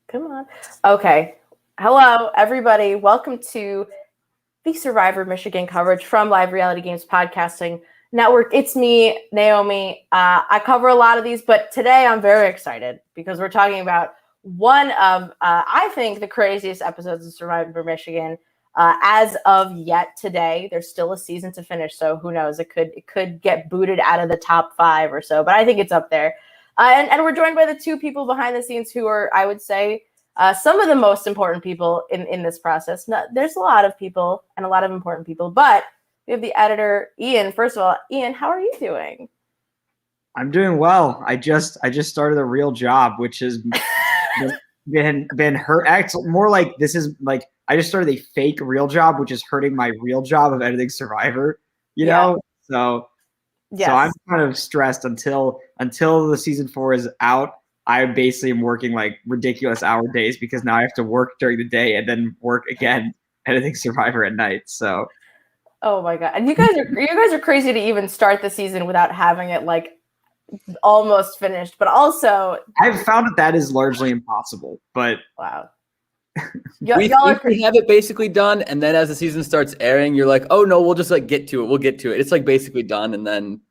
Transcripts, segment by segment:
Come on. Okay. Hello, everybody. Welcome to the Survivor Michigan coverage from Live Reality Games Podcasting Network. It's me, Naomi. I cover a lot of these, but today I'm very excited because we're talking about one of, I think, the craziest episodes of Survivor Michigan as of yet today. There's still a season to finish, so who knows? It could get booted out of the top 5 or so, but I think it's up there. And we're joined by the two people behind the scenes who are, I would say, some of the most important people in this process. No, there's a lot of people and a lot of important people, but we have the editor, Ian. First of all, Ian, how are you doing? I'm doing well. I just started a real job, which has been hurt. Actually, more like this is like I just started a fake real job, which is hurting my real job of editing Survivor. You know, so I'm kind of stressed until the season 4 is out. I basically am working like ridiculous hour days because now I have to work during the day and then work again editing Survivor at night. So, oh my god! And you guys are crazy to even start the season without having it like almost finished. But also, I've found that is largely impossible. But wow, we have it basically done, and then as the season starts airing, you're like, oh no, we'll just like get to it. We'll get to it. It's like basically done, and then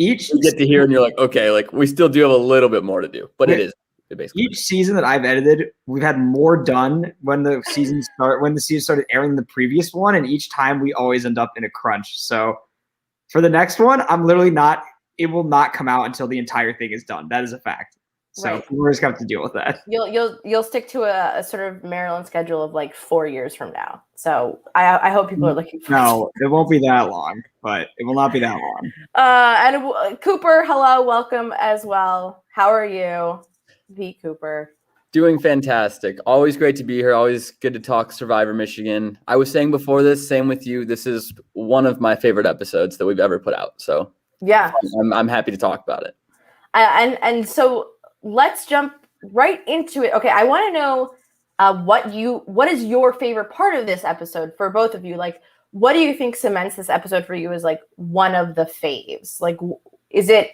you get to hear and you're like, okay, like we still do have a little bit more to do, but it is basically each season that I've edited, we've had more done when the season started airing the previous one, and each time we always end up in a crunch. So for the next one, it will not come out until the entire thing is done. That is a fact. So we're just going to have to deal with that. You'll stick to a sort of Maryland schedule of like 4 years from now. So I hope people are looking for No, it won't be that long, but it will not be that long. And Cooper, hello, welcome as well. How are you, V. Cooper? Doing fantastic. Always great to be here. Always good to talk Survivor Michigan. I was saying before this, same with you. This is one of my favorite episodes that we've ever put out. So yeah, I'm happy to talk about it. And so let's jump right into it. Okay, I want to know what is your favorite part of this episode for both of you? Like, what do you think cements this episode for you as like one of the faves? Like, is it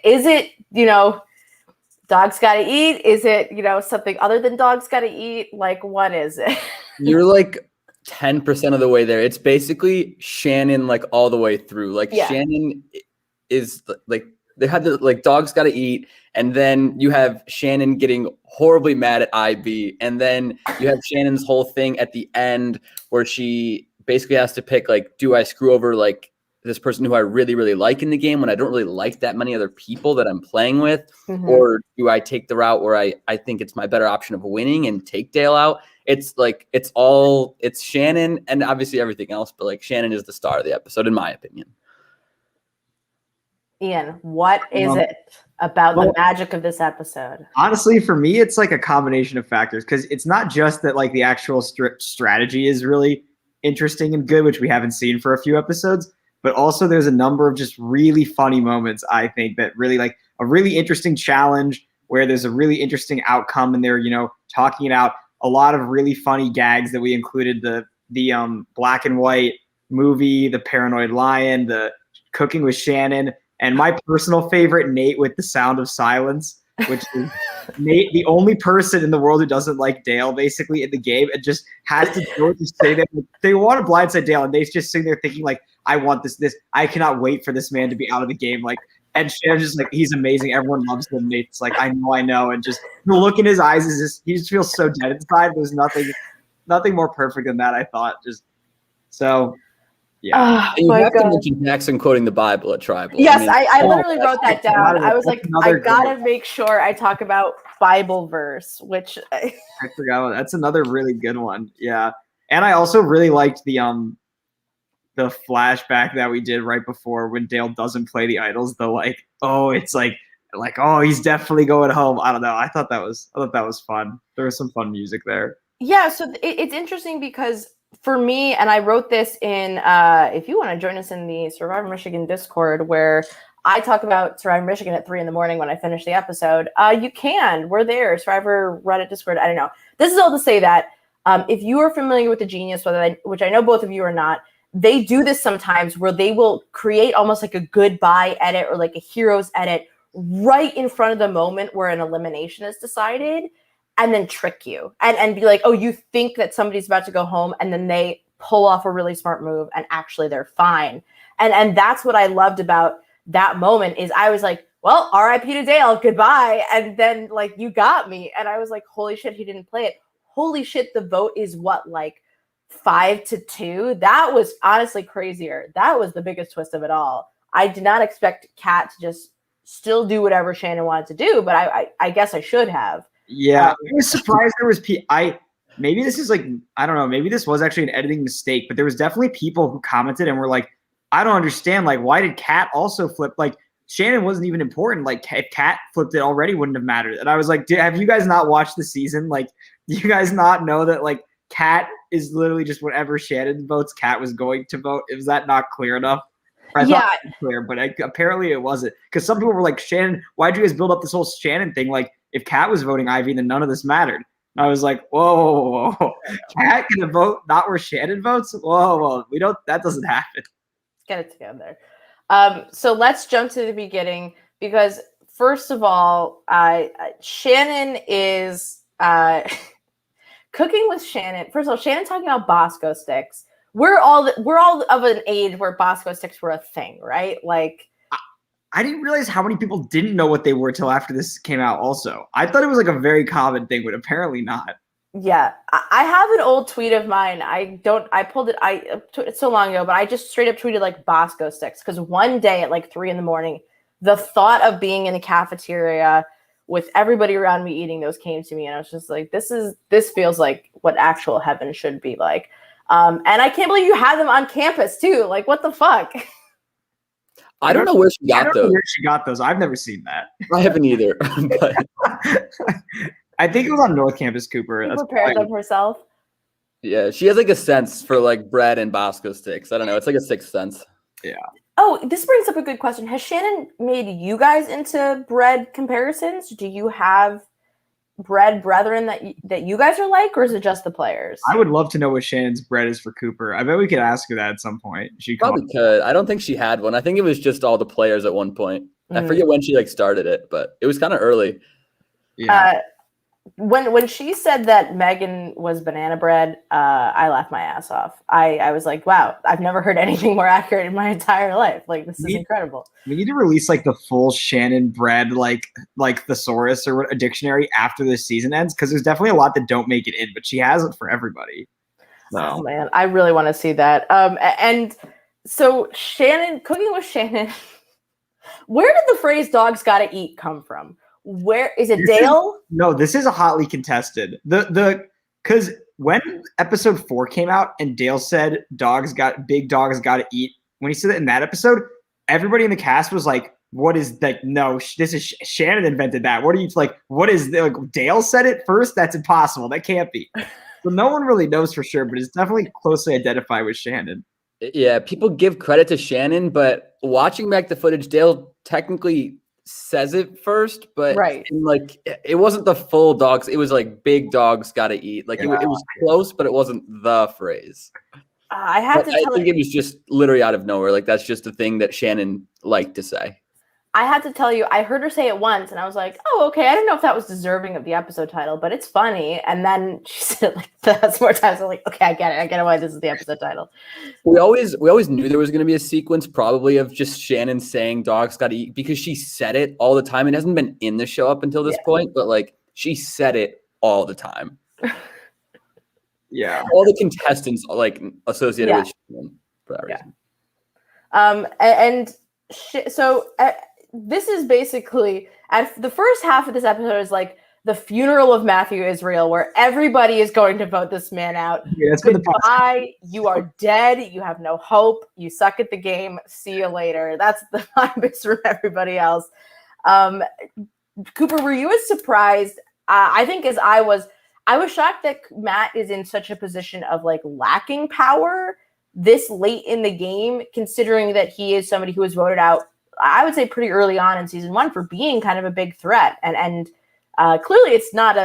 dogs gotta eat? Is it something other than dogs gotta eat? Like, what is it? You're like 10% of the way there. It's basically Shannon like all the way through. Like Shannon is like they had the like dogs gotta eat. And then you have Shannon getting horribly mad at IB. And then you have Shannon's whole thing at the end where she basically has to pick, like, do I screw over, like, this person who I really, really like in the game when I don't really like that many other people that I'm playing with? Mm-hmm. Or do I take the route where I think it's my better option of winning and take Dale out? It's like, it's Shannon and obviously everything else. But, like, Shannon is the star of the episode, in my opinion. Ian, what is it about the magic of this episode? Honestly, for me, it's like a combination of factors because it's not just that like the actual strategy is really interesting and good, which we haven't seen for a few episodes, but also there's a number of just really funny moments, I think, that really like a really interesting challenge where there's a really interesting outcome and they're, talking it out. A lot of really funny gags that we included, the black and white movie, the paranoid lion, the cooking with Shannon, and my personal favorite, Nate with the sound of silence, which is Nate, the only person in the world who doesn't like Dale, basically, in the game, and just has to do it to say that they want to blindside Dale, and Nate's just sitting there thinking, like, I want this. I cannot wait for this man to be out of the game. Like, and Shannon's just like, he's amazing. Everyone loves him. Nate's like, I know. And just the look in his eyes is just, he just feels so dead inside. There's nothing more perfect than that, I thought. Just so. Yeah. You have to mention Jackson quoting the Bible at Tribal. Yes, I literally wrote that down. I was like, I gotta make sure I talk about Bible verse, which I forgot. That's another really good one. Yeah, and I also really liked the flashback that we did right before when Dale doesn't play the idols. It's like he's definitely going home. I don't know. I thought that was fun. There was some fun music there. Yeah, so it's interesting because for me, and I wrote this in, if you want to join us in the Survivor Michigan Discord, where I talk about Survivor Michigan at 3 a.m. when I finish the episode, you can. We're there. Survivor Reddit Discord. I don't know. This is all to say that if you are familiar with the Genius, which I know both of you are not, they do this sometimes where they will create almost like a goodbye edit or like a hero's edit right in front of the moment where an elimination is decided. and then trick you and be like, oh, you think that somebody's about to go home, and then they pull off a really smart move and actually they're fine. And that's what I loved about that moment is I was like, well, RIP to Dale, goodbye. And then like, you got me. And I was like, holy shit, he didn't play it. Holy shit, the vote is what, like 5-2? That was honestly crazier. That was the biggest twist of it all. I did not expect Kat to just still do whatever Shannon wanted to do, but I guess I should have. Yeah, I was surprised there was maybe this is like, I don't know, maybe this was actually an editing mistake, but there was definitely people who commented and were like, I don't understand, like, why did Kat also flip? Like, Shannon wasn't even important. Like, if Kat flipped it already, wouldn't have mattered. And I was like, have you guys not watched the season? Like, do you guys not know that, like, Kat is literally just whatever Shannon votes, Kat was going to vote? Was that not clear enough? I thought it was clear, but apparently it wasn't. Because some people were like, Shannon, why'd you guys build up this whole Shannon thing? Like, if Kat was voting Ivy, then none of this mattered. And I was like, whoa. Kat gonna vote not where Shannon votes? Whoa. That doesn't happen. Let's get it together. So let's jump to the beginning, because first of all, Shannon is cooking with Shannon. First of all, Shannon talking about Bosco sticks. We're all of an age where Bosco sticks were a thing, right? Like, I didn't realize how many people didn't know what they were till after this came out also. I thought it was like a very common thing, but apparently not. Yeah. I have an old tweet of mine. I pulled it. It's so long ago, but I just straight up tweeted like Bosco sticks. Because one day at like 3 a.m, the thought of being in the cafeteria with everybody around me eating those came to me. And I was just like, this feels like what actual heaven should be like. And I can't believe you had them on campus too. Like, what the fuck? I don't know where she got those. Where she got those. I've never seen that. I haven't either. But I think it was on North Campus, Cooper. She prepared them herself. Yeah, she has like a sense for like bread and Bosco sticks. I don't know. It's like a sixth sense. Yeah. Oh, this brings up a good question. Has Shannon made you guys into bread comparisons? Do you have bread brethren that you guys are like, or is it just the players? I would love to know what Shannon's bread is for Cooper. I bet we could ask her that at some point. She probably could. I don't think she had one. I think it was just all the players at one point. I forget when she like started it, but it was kind of early. Yeah. When she said that Megan was banana bread, I laughed my ass off. I was like, wow, I've never heard anything more accurate in my entire life. Like, this is incredible. We need to release like the full Shannon bread, like thesaurus or a dictionary after this season ends, because there's definitely a lot that don't make it in, but she has it for everybody. So. Oh man, I really want to see that. And so Shannon, cooking with Shannon, where did the phrase "dogs gotta eat" come from? Where is it? Dale? No, this is a hotly contested. Because when episode 4 came out and Dale said big dogs gotta eat, when he said it in that episode, everybody in the cast was like, what is that? No, this is Shannon invented that. What are you like? What is like Dale said it first? That's impossible. That can't be. So no one really knows for sure, but it's definitely closely identified with Shannon. Yeah, people give credit to Shannon, but watching back the footage, Dale technically says it first, but like it wasn't the full dogs. It was like big dogs gotta eat. Like it was close, but it wasn't the phrase. I think it was just literally out of nowhere. Like that's just a thing that Shannon liked to say. I have to tell you, I heard her say it once, and I was like, "Oh, okay." I didn't know if that was deserving of the episode title, but it's funny. And then she said it like that's more times. I'm like, "Okay, I get it. I get it why this is the episode title." We always knew there was going to be a sequence, probably of just Shannon saying "dogs got to eat" because she said it all the time. It hasn't been in the show up until this point, but like she said it all the time. Yeah, all the contestants like associated with Shannon for that reason. So. This is basically at the first half of this episode is like the funeral of Matthew Israel, where everybody is going to vote this man out. Yeah, goodbye. You are dead. You have no hope. You suck at the game. See you later. That's the vibe from everybody else. Cooper, were you as surprised? I think as I was shocked that Matt is in such a position of like lacking power this late in the game, considering that he is somebody who was voted out, I would say pretty early on in season 1 for being kind of a big threat. And clearly it's not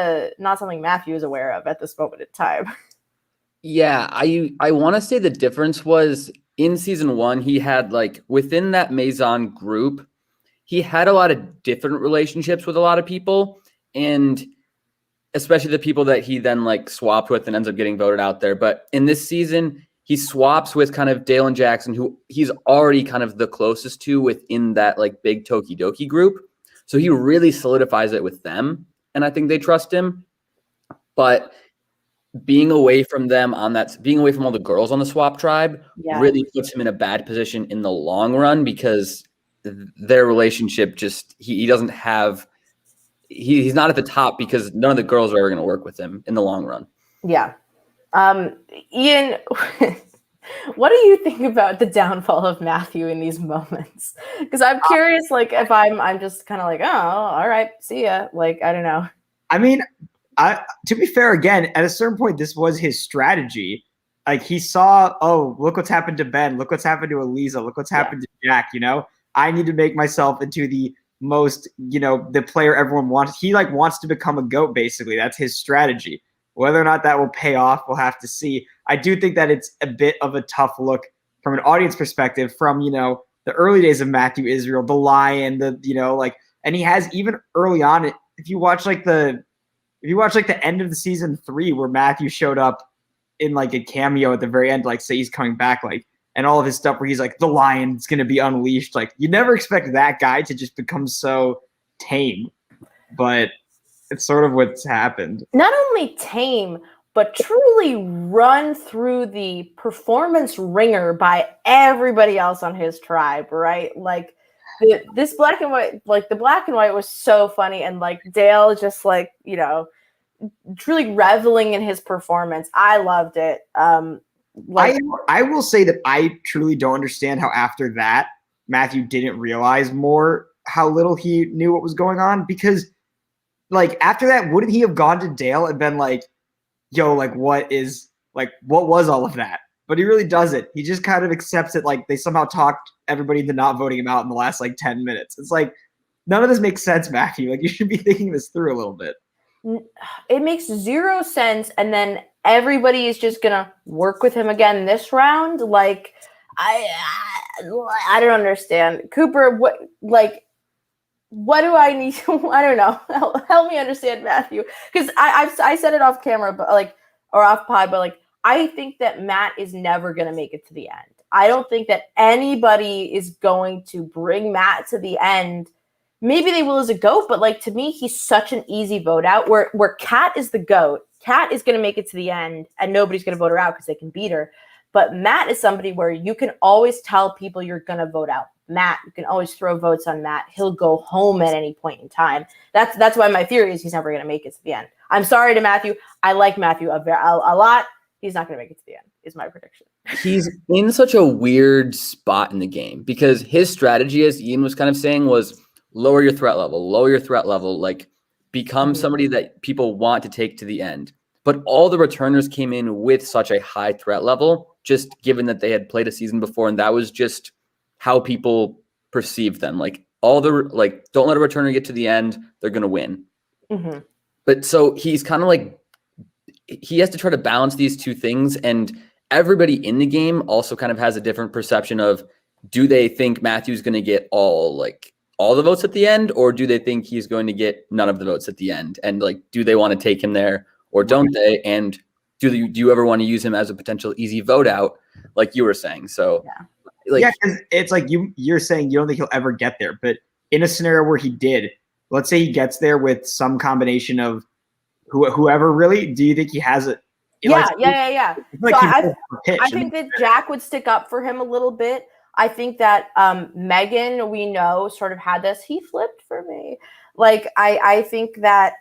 something Matthew is aware of at this moment in time. Yeah, I want to say the difference was in season 1, he had like within that Maison group, he had a lot of different relationships with a lot of people. And especially the people that he then like swapped with and ends up getting voted out there. But in this season, he swaps with kind of Dale and Jackson, who he's already kind of the closest to within that like big Tokidoki group. So he really solidifies it with them. And I think they trust him. But being away from them being away from all the girls on the swap tribe really puts him in a bad position in the long run, because their relationship just, he doesn't have, he's not at the top because none of the girls are ever going to work with him in the long run. Yeah. Ian, what do you think about the downfall of Matthew in these moments? Because I'm curious, like, if I'm just kind of like, oh, all right, see ya. Like, I don't know. I mean, to be fair, again, at a certain point, this was his strategy. Like, he saw, oh, look what's happened to Ben. Look what's happened to Eliza. Look what's happened to Jack, you know? I need to make myself into the most, you know, the player everyone wants. He, like, wants to become a GOAT, basically. That's his strategy. Whether or not that will pay off, we'll have to see. I do think that it's a bit of a tough look from an audience perspective from, you know, the early days of Matthew Israel, the Lion, the, you know, like, and he has even early on, if you watch the end of the season 3 where Matthew showed up in like a cameo at the very end, like say he's coming back, like, and all of his stuff where he's like, the lion's going to be unleashed. Like, you never expect that guy to just become so tame, but it's sort of what's happened. Not only tame, but truly run through the performance ringer by everybody else on his tribe, right? Like, this black and white, like the black and white was so funny, and like Dale just like, you know, truly reveling in his performance. I loved it. I will say that I truly don't understand how after that Matthew didn't realize more how little he knew what was going on, because like after that, wouldn't he have gone to Dale and been like, yo, like what was all of that? But he really doesn't. He just kind of accepts it, like they somehow talked everybody into not voting him out in the last like 10 minutes. It's like, none of this makes sense, Matthew. Like, you should be thinking this through a little bit. It makes zero sense, and then everybody is just gonna work with him again this round. Like, I don't understand. Cooper, what do I need to, I don't know. Help me understand, Matthew. Because I said it off camera, but like, or off pod, but like, I think that Matt is never going to make it to the end. I don't think that anybody is going to bring Matt to the end. Maybe they will as a GOAT, but like, to me, he's such an easy vote out where Kat is the GOAT. Kat is going to make it to the end and nobody's going to vote her out because they can beat her. But Matt is somebody where you can always tell people you're going to vote out. Matt, you can always throw votes on Matt. He'll go home at any point in time. That's why my theory is he's never going to make it to the end. I'm sorry to Matthew. I like Matthew a lot. He's not going to make it to the end, is my prediction. He's in such a weird spot in the game because his strategy, as Ian was kind of saying, was lower your threat level, like become somebody that people want to take to the end. But all the returners came in with such a high threat level, just given that they had played a season before, and that was just how people perceive them. Like don't let a returner get to the end, they're going to win. Mm-hmm. But so he's kind of like, he has to try to balance these two things, and everybody in the game also kind of has a different perception of, do they think Matthew's going to get all the votes at the end, or do they think he's going to get none of the votes at the end? And like, do they want to take him there or don't they? And do you ever want to use him as a potential easy vote out, like you were saying? So because it's like you're saying you don't think he'll ever get there, but in a scenario where he did, let's say he gets there with some combination of whoever, really, do you think he has it? Yeah. Like, so I think that Jack would stick up for him a little bit. I think that Megan, we know, sort of had this. He flipped for me. Like, I think that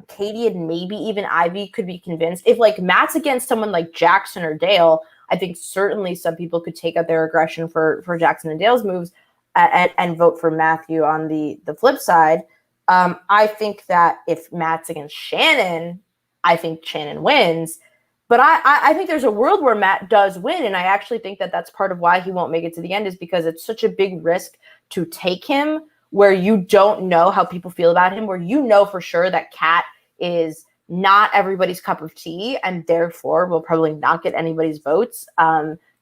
Katie and maybe even Ivy could be convinced. If like Matt's against someone like Jackson or Dale, I think certainly some people could take out their aggression for Jackson and Dale's moves and vote for Matthew on the flip side. I think that if Matt's against Shannon, I think Shannon wins. But I think there's a world where Matt does win, and I actually think that that's part of why he won't make it to the end, is because it's such a big risk to take him where you don't know how people feel about him, where you know for sure that Kat is not everybody's cup of tea and therefore will probably not get anybody's votes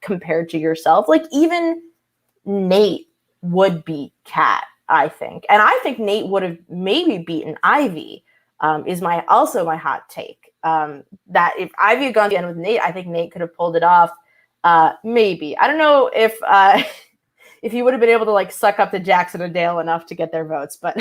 compared to yourself. Like, even Nate would beat Kat, I think. And I think Nate would have maybe beaten Ivy. is my hot take. That if Ivy had gone again with Nate, I think Nate could have pulled it off. Maybe. I don't know if he would have been able to like suck up to Jackson and Dale enough to get their votes, but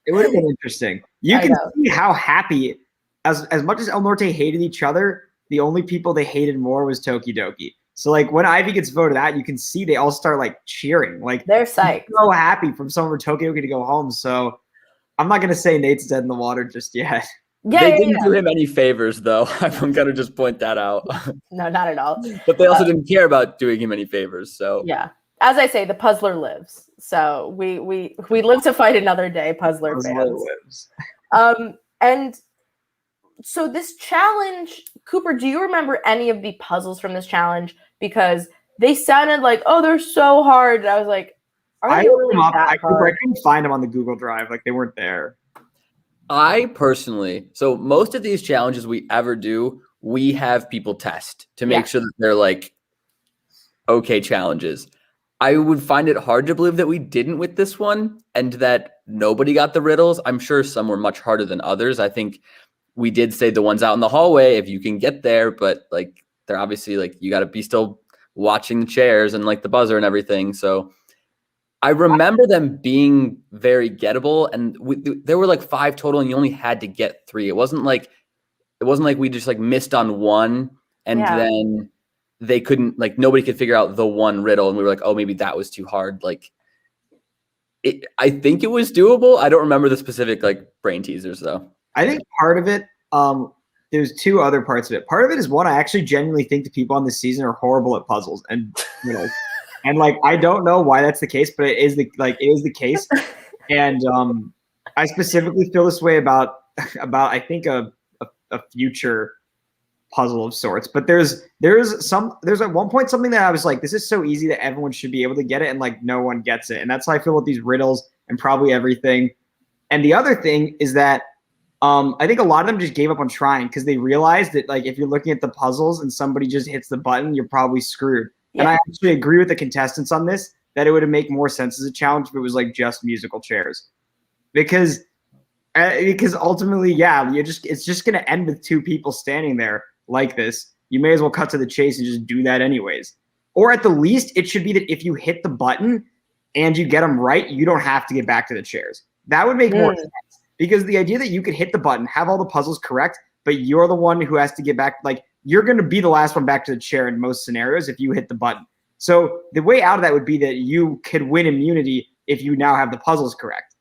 it would have been interesting. You can see how happy, as much as El Norte hated each other, the only people they hated more was Tokidoki. So like when Ivy gets voted out, you can see they all start like cheering. Like they're psyched. So happy from someone for Tokidoki to go home. So I'm not gonna say Nate's dead in the water just yet. Yeah, they didn't do him any favors, though. I'm gonna just point that out. No, not at all. But they also didn't care about doing him any favors. So yeah, as I say, the puzzler lives. So we live to fight another day. Puzzler fans. Lives. And so this challenge, Cooper, do you remember any of the puzzles from this challenge? Because they sounded like, oh, they're so hard. And I was like, are they really that hard? I couldn't find them on the Google Drive. Like they weren't there. I personally, so most of these challenges we ever do, we have people test to make sure that they're like okay challenges. I would find it hard to believe that we didn't with this one and that nobody got the riddles. I'm sure some were much harder than others. I think we did say the ones out in the hallway, if you can get there, but like they're obviously like you got to be still watching the chairs and like the buzzer and everything. So I remember them being very gettable, and there were like 5 total, and you only had to get 3. It wasn't like we just like missed on one, and then they couldn't like nobody could figure out the one riddle, and we were like, oh, maybe that was too hard. Like, I think it was doable. I don't remember the specific like brain teasers though. I think part of it, there's 2 other parts of it. Part of it is one, I actually genuinely think the people on this season are horrible at puzzles, and and like I don't know why that's the case, but it is the case. And I specifically feel this way about I think a future puzzle of sorts. But there's at one point something that I was like, this is so easy that everyone should be able to get it, and like no one gets it. And that's how I feel with these riddles and probably everything. And the other thing is that I think a lot of them just gave up on trying because they realized that like if you're looking at the puzzles and somebody just hits the button, you're probably screwed. Yeah. And I actually agree with the contestants on this, that it would have made more sense as a challenge if it was like just musical chairs. Because ultimately, it's just going to end with 2 people standing there like this. You may as well cut to the chase and just do that anyways. Or at the least, it should be that if you hit the button and you get them right, you don't have to get back to the chairs. That would make more sense. Because the idea that you could hit the button, have all the puzzles correct, but you're the one who has to get back, like you're going to be the last one back to the chair in most scenarios if you hit the button. So the way out of that would be that you could win immunity if you now have the puzzles correct.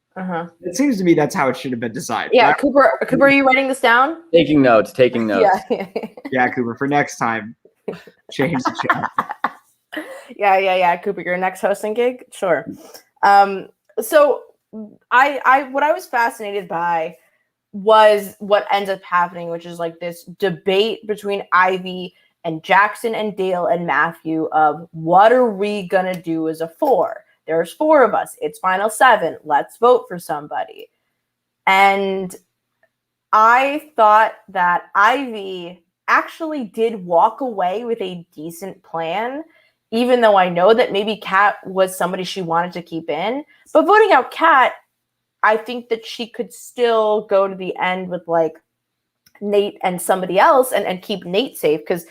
It seems to me that's how it should have been decided. Yeah, Cooper, are you writing this down? Taking notes. Yeah, Cooper, for next time, change the channel. Yeah, Cooper, your next hosting gig? Sure. So I what I was fascinated by was what ends up happening, which is like this debate between Ivy and Jackson and Dale and Matthew of what are we gonna do as a 4? There's 4 of us. It's final 7. Let's vote for somebody. And I thought that Ivy actually did walk away with a decent plan, even though I know that maybe Kat was somebody she wanted to keep in. But voting out Kat, I think that she could still go to the end with like Nate and somebody else and keep Nate safe because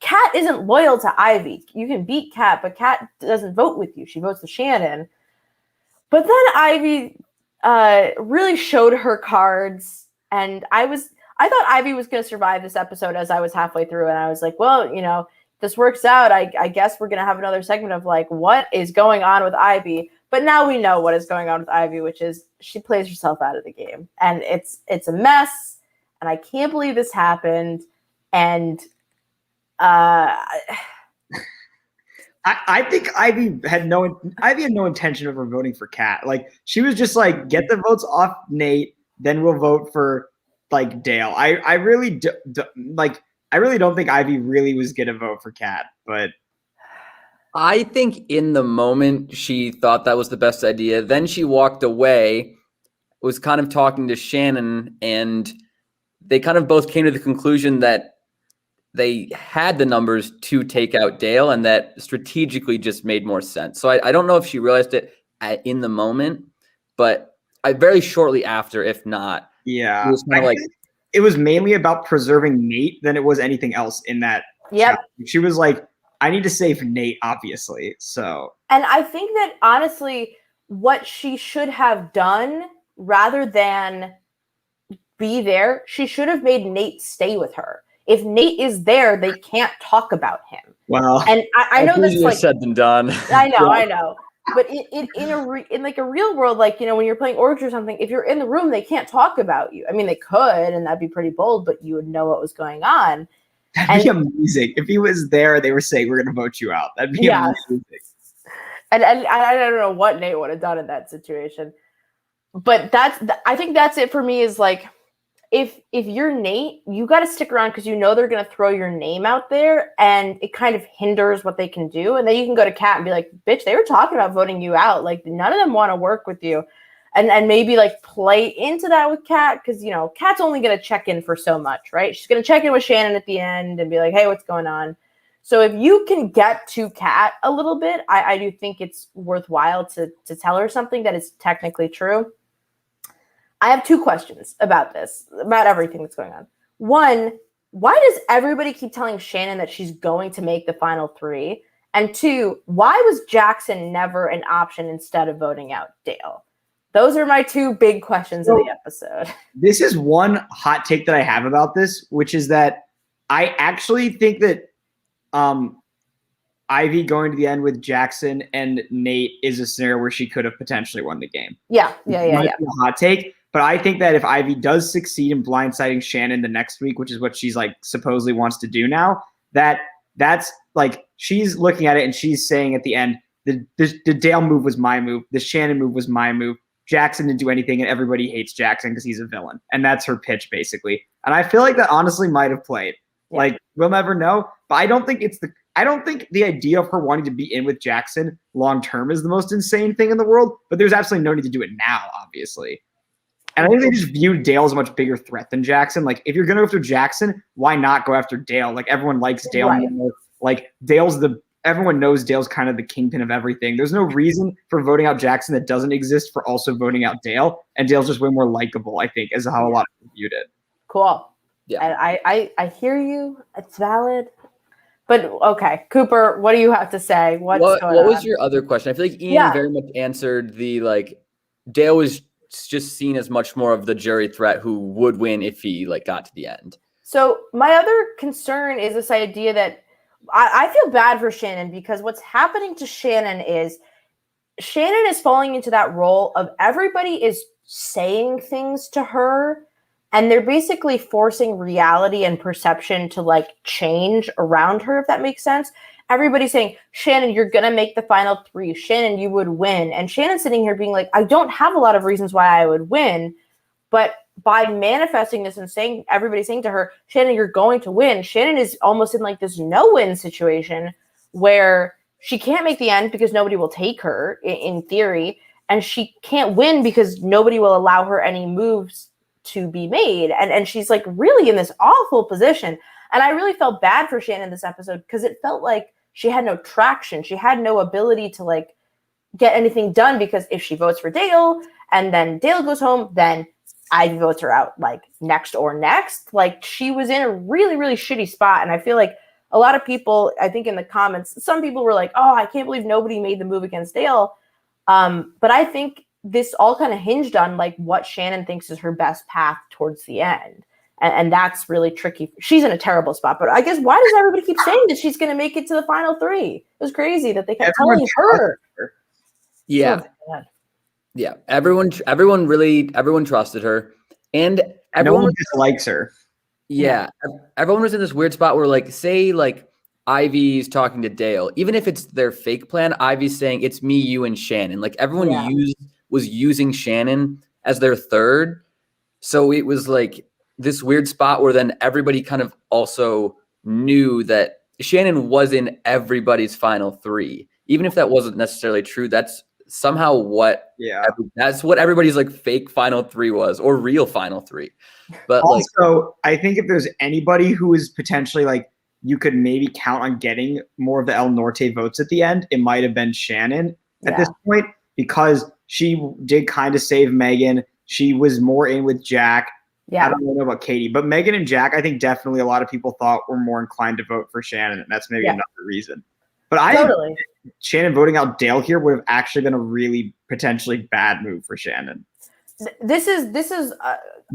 Kat isn't loyal to Ivy. You can beat Kat, but Kat doesn't vote with you. She votes with Shannon. But then Ivy really showed her cards, and I thought Ivy was going to survive this episode as I was halfway through, and I was like, well, this works out. I guess we're going to have another segment of like, what is going on with Ivy? But now we know what is going on with Ivy, which is she plays herself out of the game. And it's a mess. And I can't believe this happened. And I think Ivy had no intention of her voting for Kat. Like she was just like, get the votes off Nate, then we'll vote for like Dale. I really don't think Ivy really was gonna vote for Kat, but I think in the moment she thought that was the best idea. Then she walked away, was kind of talking to Shannon, and they kind of both came to the conclusion that they had the numbers to take out Dale and that strategically just made more sense. So I don't know if she realized it in the moment, but very shortly after, if not, Yeah. It was kind of like, it was mainly about preserving Nate than it was anything else in that. Yep. chapter. She was like, I need to save Nate, obviously. So. And I think that honestly, what she should have done rather than be there, she should have made Nate stay with her. If Nate is there, they can't talk about him. Well, and I know that's like said than done. I know. But in like a real world, like, when you're playing Orcs or something, if you're in the room, they can't talk about you. I mean, they could, and that'd be pretty bold, but you would know what was going on. That'd be amazing. If he was there, they were saying, we're going to vote you out. That'd be amazing. And I don't know what Nate would have done in that situation. But I think that's it for me is like, if you're Nate, you got to stick around because they're going to throw your name out there and it kind of hinders what they can do. And then you can go to Kat and be like, bitch, they were talking about voting you out. Like, none of them want to work with you. And maybe like play into that with Kat because, Kat's only going to check in for so much, right? She's going to check in with Shannon at the end and be like, hey, what's going on? So if you can get to Kat a little bit, I do think it's worthwhile to tell her something that is technically true. I have 2 questions about this, about everything that's going on. One, why does everybody keep telling Shannon that she's going to make the final 3? And 2, why was Jackson never an option instead of voting out Dale? Those are my 2 big questions of the episode. This is one hot take that I have about this, which is that I actually think that Ivy going to the end with Jackson and Nate is a scenario where she could have potentially won the game. Yeah. Be a hot take. But I think that if Ivy does succeed in blindsiding Shannon the next week, which is what she's like supposedly wants to do now, that's like she's looking at it and she's saying at the end, the Dale move was my move. The Shannon move was my move. Jackson didn't do anything and everybody hates Jackson because he's a villain. And that's her pitch basically. And I feel like that honestly might have played. Yeah. Like we'll never know. But I don't think the idea of her wanting to be in with Jackson long term is the most insane thing in the world. But there's absolutely no need to do it now, obviously. And I think they just viewed Dale as a much bigger threat than Jackson. Like, if you're going to go after Jackson, why not go after Dale? Like, everyone likes Dale more. Like, everyone knows Dale's kind of the kingpin of everything. There's no reason for voting out Jackson that doesn't exist for also voting out Dale. And Dale's just way more likable, I think, is how a lot of people viewed it. Cool. Yeah. And I hear you. It's valid. But, okay, Cooper, what do you have to say? What was your other question? I feel like Ian very much answered the, like, Dale was just seen as much more of the jury threat who would win if he got to the end. So my other concern is this idea that I feel bad for Shannon because what's happening to Shannon is falling into that role of everybody is saying things to her and they're basically forcing reality and perception to change around her, if that makes sense. Everybody's saying, Shannon, you're going to make the final 3. Shannon, you would win. And Shannon's sitting here being like, I don't have a lot of reasons why I would win. But by manifesting this and everybody's saying to her, Shannon, you're going to win. Shannon is almost in this no-win situation where she can't make the end because nobody will take her in theory. And she can't win because nobody will allow her any moves to be made. And she's really in this awful position. And I really felt bad for Shannon this episode because it felt like she had no traction. She had no ability to get anything done because if she votes for Dale and then Dale goes home, then Ivy votes her out next. She was in a really, really shitty spot. And I feel like a lot of people, I think in the comments, some people were like, oh, I can't believe nobody made the move against Dale. But I think this all kind of hinged on what Shannon thinks is her best path towards the end. And that's really tricky. She's in a terrible spot. But I guess why does everybody keep saying that she's going to make it to the final 3? It was crazy that they kept telling her. Yeah. So yeah. Everyone trusted her. And everyone dislikes her. Yeah. Everyone was in this weird spot where say Ivy's talking to Dale. Even if it's their fake plan, Ivy's saying it's me, you, and Shannon. Everyone was using Shannon as their third. So it was this weird spot where then everybody kind of also knew that Shannon was in everybody's final 3. Even if that wasn't necessarily true, that's somehow that's what everybody's fake final 3 was, or real final 3. But also, I think if there's anybody who is potentially you could maybe count on getting more of the El Norte votes at the end, it might have been Shannon at this point because she did kind of save Megan. She was more in with Jack. Yeah. I don't know about Katie, but Megan and Jack, I think definitely a lot of people thought were more inclined to vote for Shannon, and that's maybe another reason. But totally. Shannon voting out Dale here would have actually been a really potentially bad move for Shannon. This is.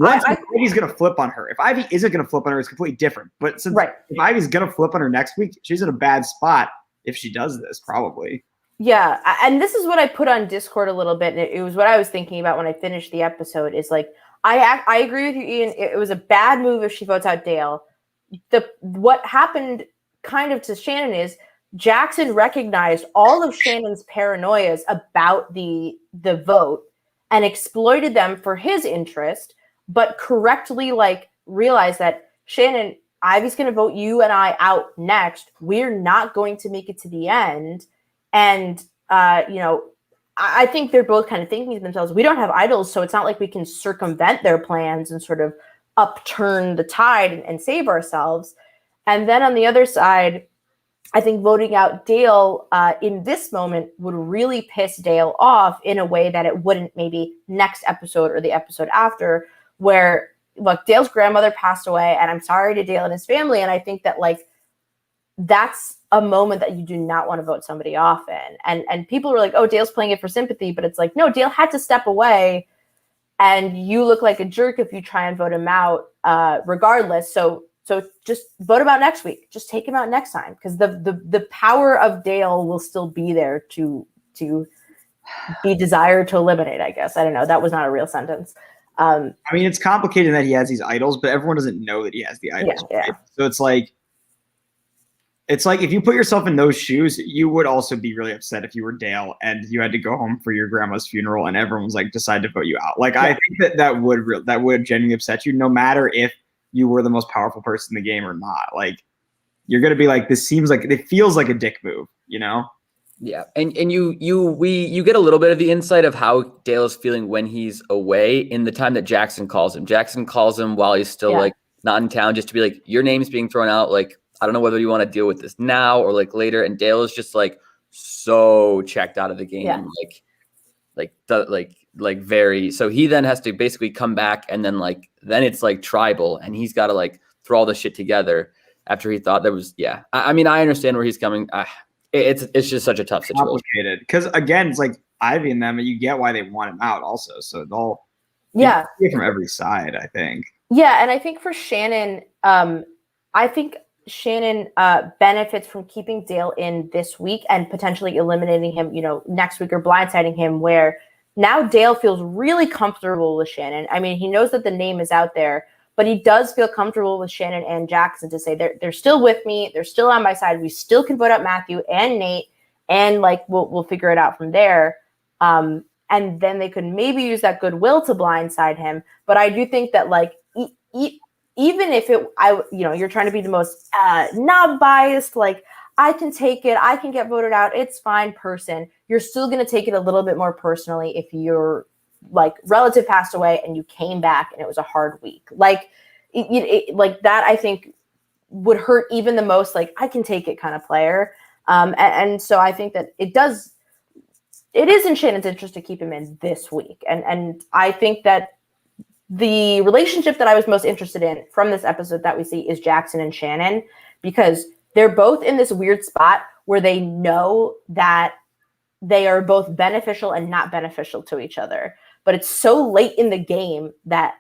Ivy's going to flip on her. If Ivy isn't going to flip on her, it's completely different. But since if Ivy's going to flip on her next week, she's in a bad spot if she does this, probably. Yeah, and this is what I put on Discord a little bit, and it was what I was thinking about when I finished the episode. Is like I agree with you, Ian. It was a bad move if she votes out Dale. What happened kind of to Shannon is Jackson recognized all of Shannon's paranoias about the vote and exploited them for his interest, but correctly realized that Shannon, Ivy's going to vote you and I out next. We're not going to make it to the end. And, I think they're both kind of thinking to themselves, we don't have idols, so it's not like we can circumvent their plans and sort of upturn the tide and save ourselves. And then on the other side, I think voting out Dale in this moment would really piss Dale off in a way that it wouldn't maybe next episode or the episode after, where, look, Dale's grandmother passed away, and I'm sorry to Dale and his family. And I think that that's a moment that you do not want to vote somebody off in. And people were like, oh, Dale's playing it for sympathy. But it's like, no, Dale had to step away, and you look like a jerk if you try and vote him out regardless. So just vote him out next week. Just take him out next time, because the power of Dale will still be there to be desired to eliminate, I guess. I don't know. That was not a real sentence. I mean, it's complicated that he has these idols, but everyone doesn't know that he has the idols. Yeah. Right? So it's like if you put yourself in those shoes, you would also be really upset if you were Dale and you had to go home for your grandma's funeral and everyone was like, decide to vote you out. I think that would genuinely upset you, no matter if you were the most powerful person in the game or not. You're going to be like, this seems like, it feels like a dick move, you know? Yeah. And you get a little bit of the insight of how Dale is feeling when he's away in the time that Jackson calls him. Jackson calls him while he's still not in town, just to be like, your name's being thrown out. I don't know whether you want to deal with this now or later. And Dale is just so checked out of the game. Yeah. Very, so he then has to basically come back, and then then it's tribal, and he's got to throw all this shit together after he thought there was, I mean, I understand where he's coming. It's just such a tough situation. Complicated. Because again, it's Ivy and them, and you get why they want him out also. So they'll from every side, I think. Yeah. And I think for Shannon, Shannon benefits from keeping Dale in this week and potentially eliminating him, next week, or blindsiding him, where now Dale feels really comfortable with Shannon. I mean, he knows that the name is out there, but he does feel comfortable with Shannon and Jackson to say they're still with me. They're still on my side. We still can vote out Matthew and Nate, and we'll figure it out from there. And then they could maybe use that goodwill to blindside him. But I do think that even if you're trying to be the most not biased, I can take it, I can get voted out, it's fine person, you're still going to take it a little bit more personally if your relative passed away and you came back and it was a hard week. That I think would hurt even the most I can take it kind of player. And so I think that it is in Shannon's interest to keep him in this week. And I think that the relationship that I was most interested in from this episode that we see is Jackson and Shannon, because they're both in this weird spot where they know that they are both beneficial and not beneficial to each other. But it's so late in the game that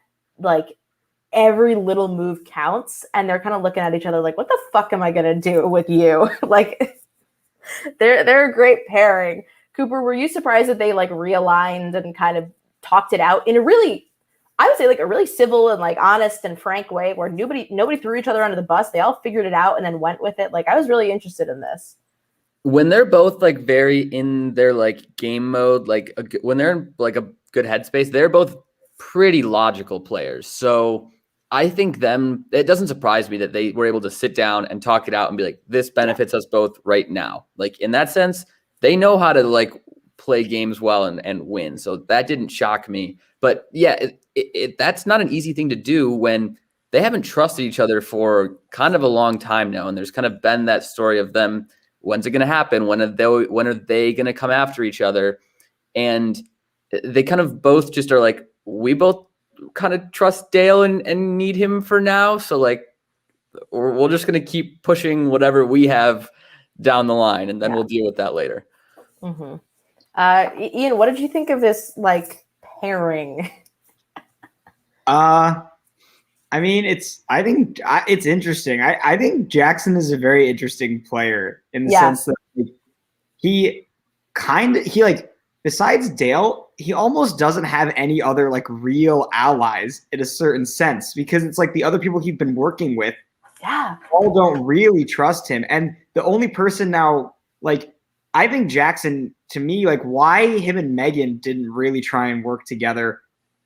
every little move counts, and they're kind of looking at each other what the fuck am I going to do with you? They're a great pairing. Cooper, were you surprised that they realigned and kind of talked it out in a really, I would say a really civil and honest and frank way, where nobody threw each other under the bus. They all figured it out and then went with it. I was really interested in this. When they're both very in their game mode, when they're in a good headspace, they're both pretty logical players. So I think it doesn't surprise me that they were able to sit down and talk it out and be like, this benefits us both right now. In that sense, they know how to play games well and win. So that didn't shock me. But yeah, that's not an easy thing to do when they haven't trusted each other for kind of a long time now. And there's kind of been that story of them, when's it going to happen? When are they going to come after each other? And they kind of both just are we both kind of trust Dale and need him for now. So like, we're just going to keep pushing whatever we have down the line, and then we'll deal with that later. Mm-hmm. Ian, what did you think of this like pairing? I mean, I think it's interesting. I think Jackson is a very interesting player in the sense that he like, besides Dale, he almost doesn't have any other like real allies in a certain sense, because it's like the other people he's been working with all don't really trust him. And the only person now, like, I think Jackson, to me, like, why him and Megan didn't really try and work together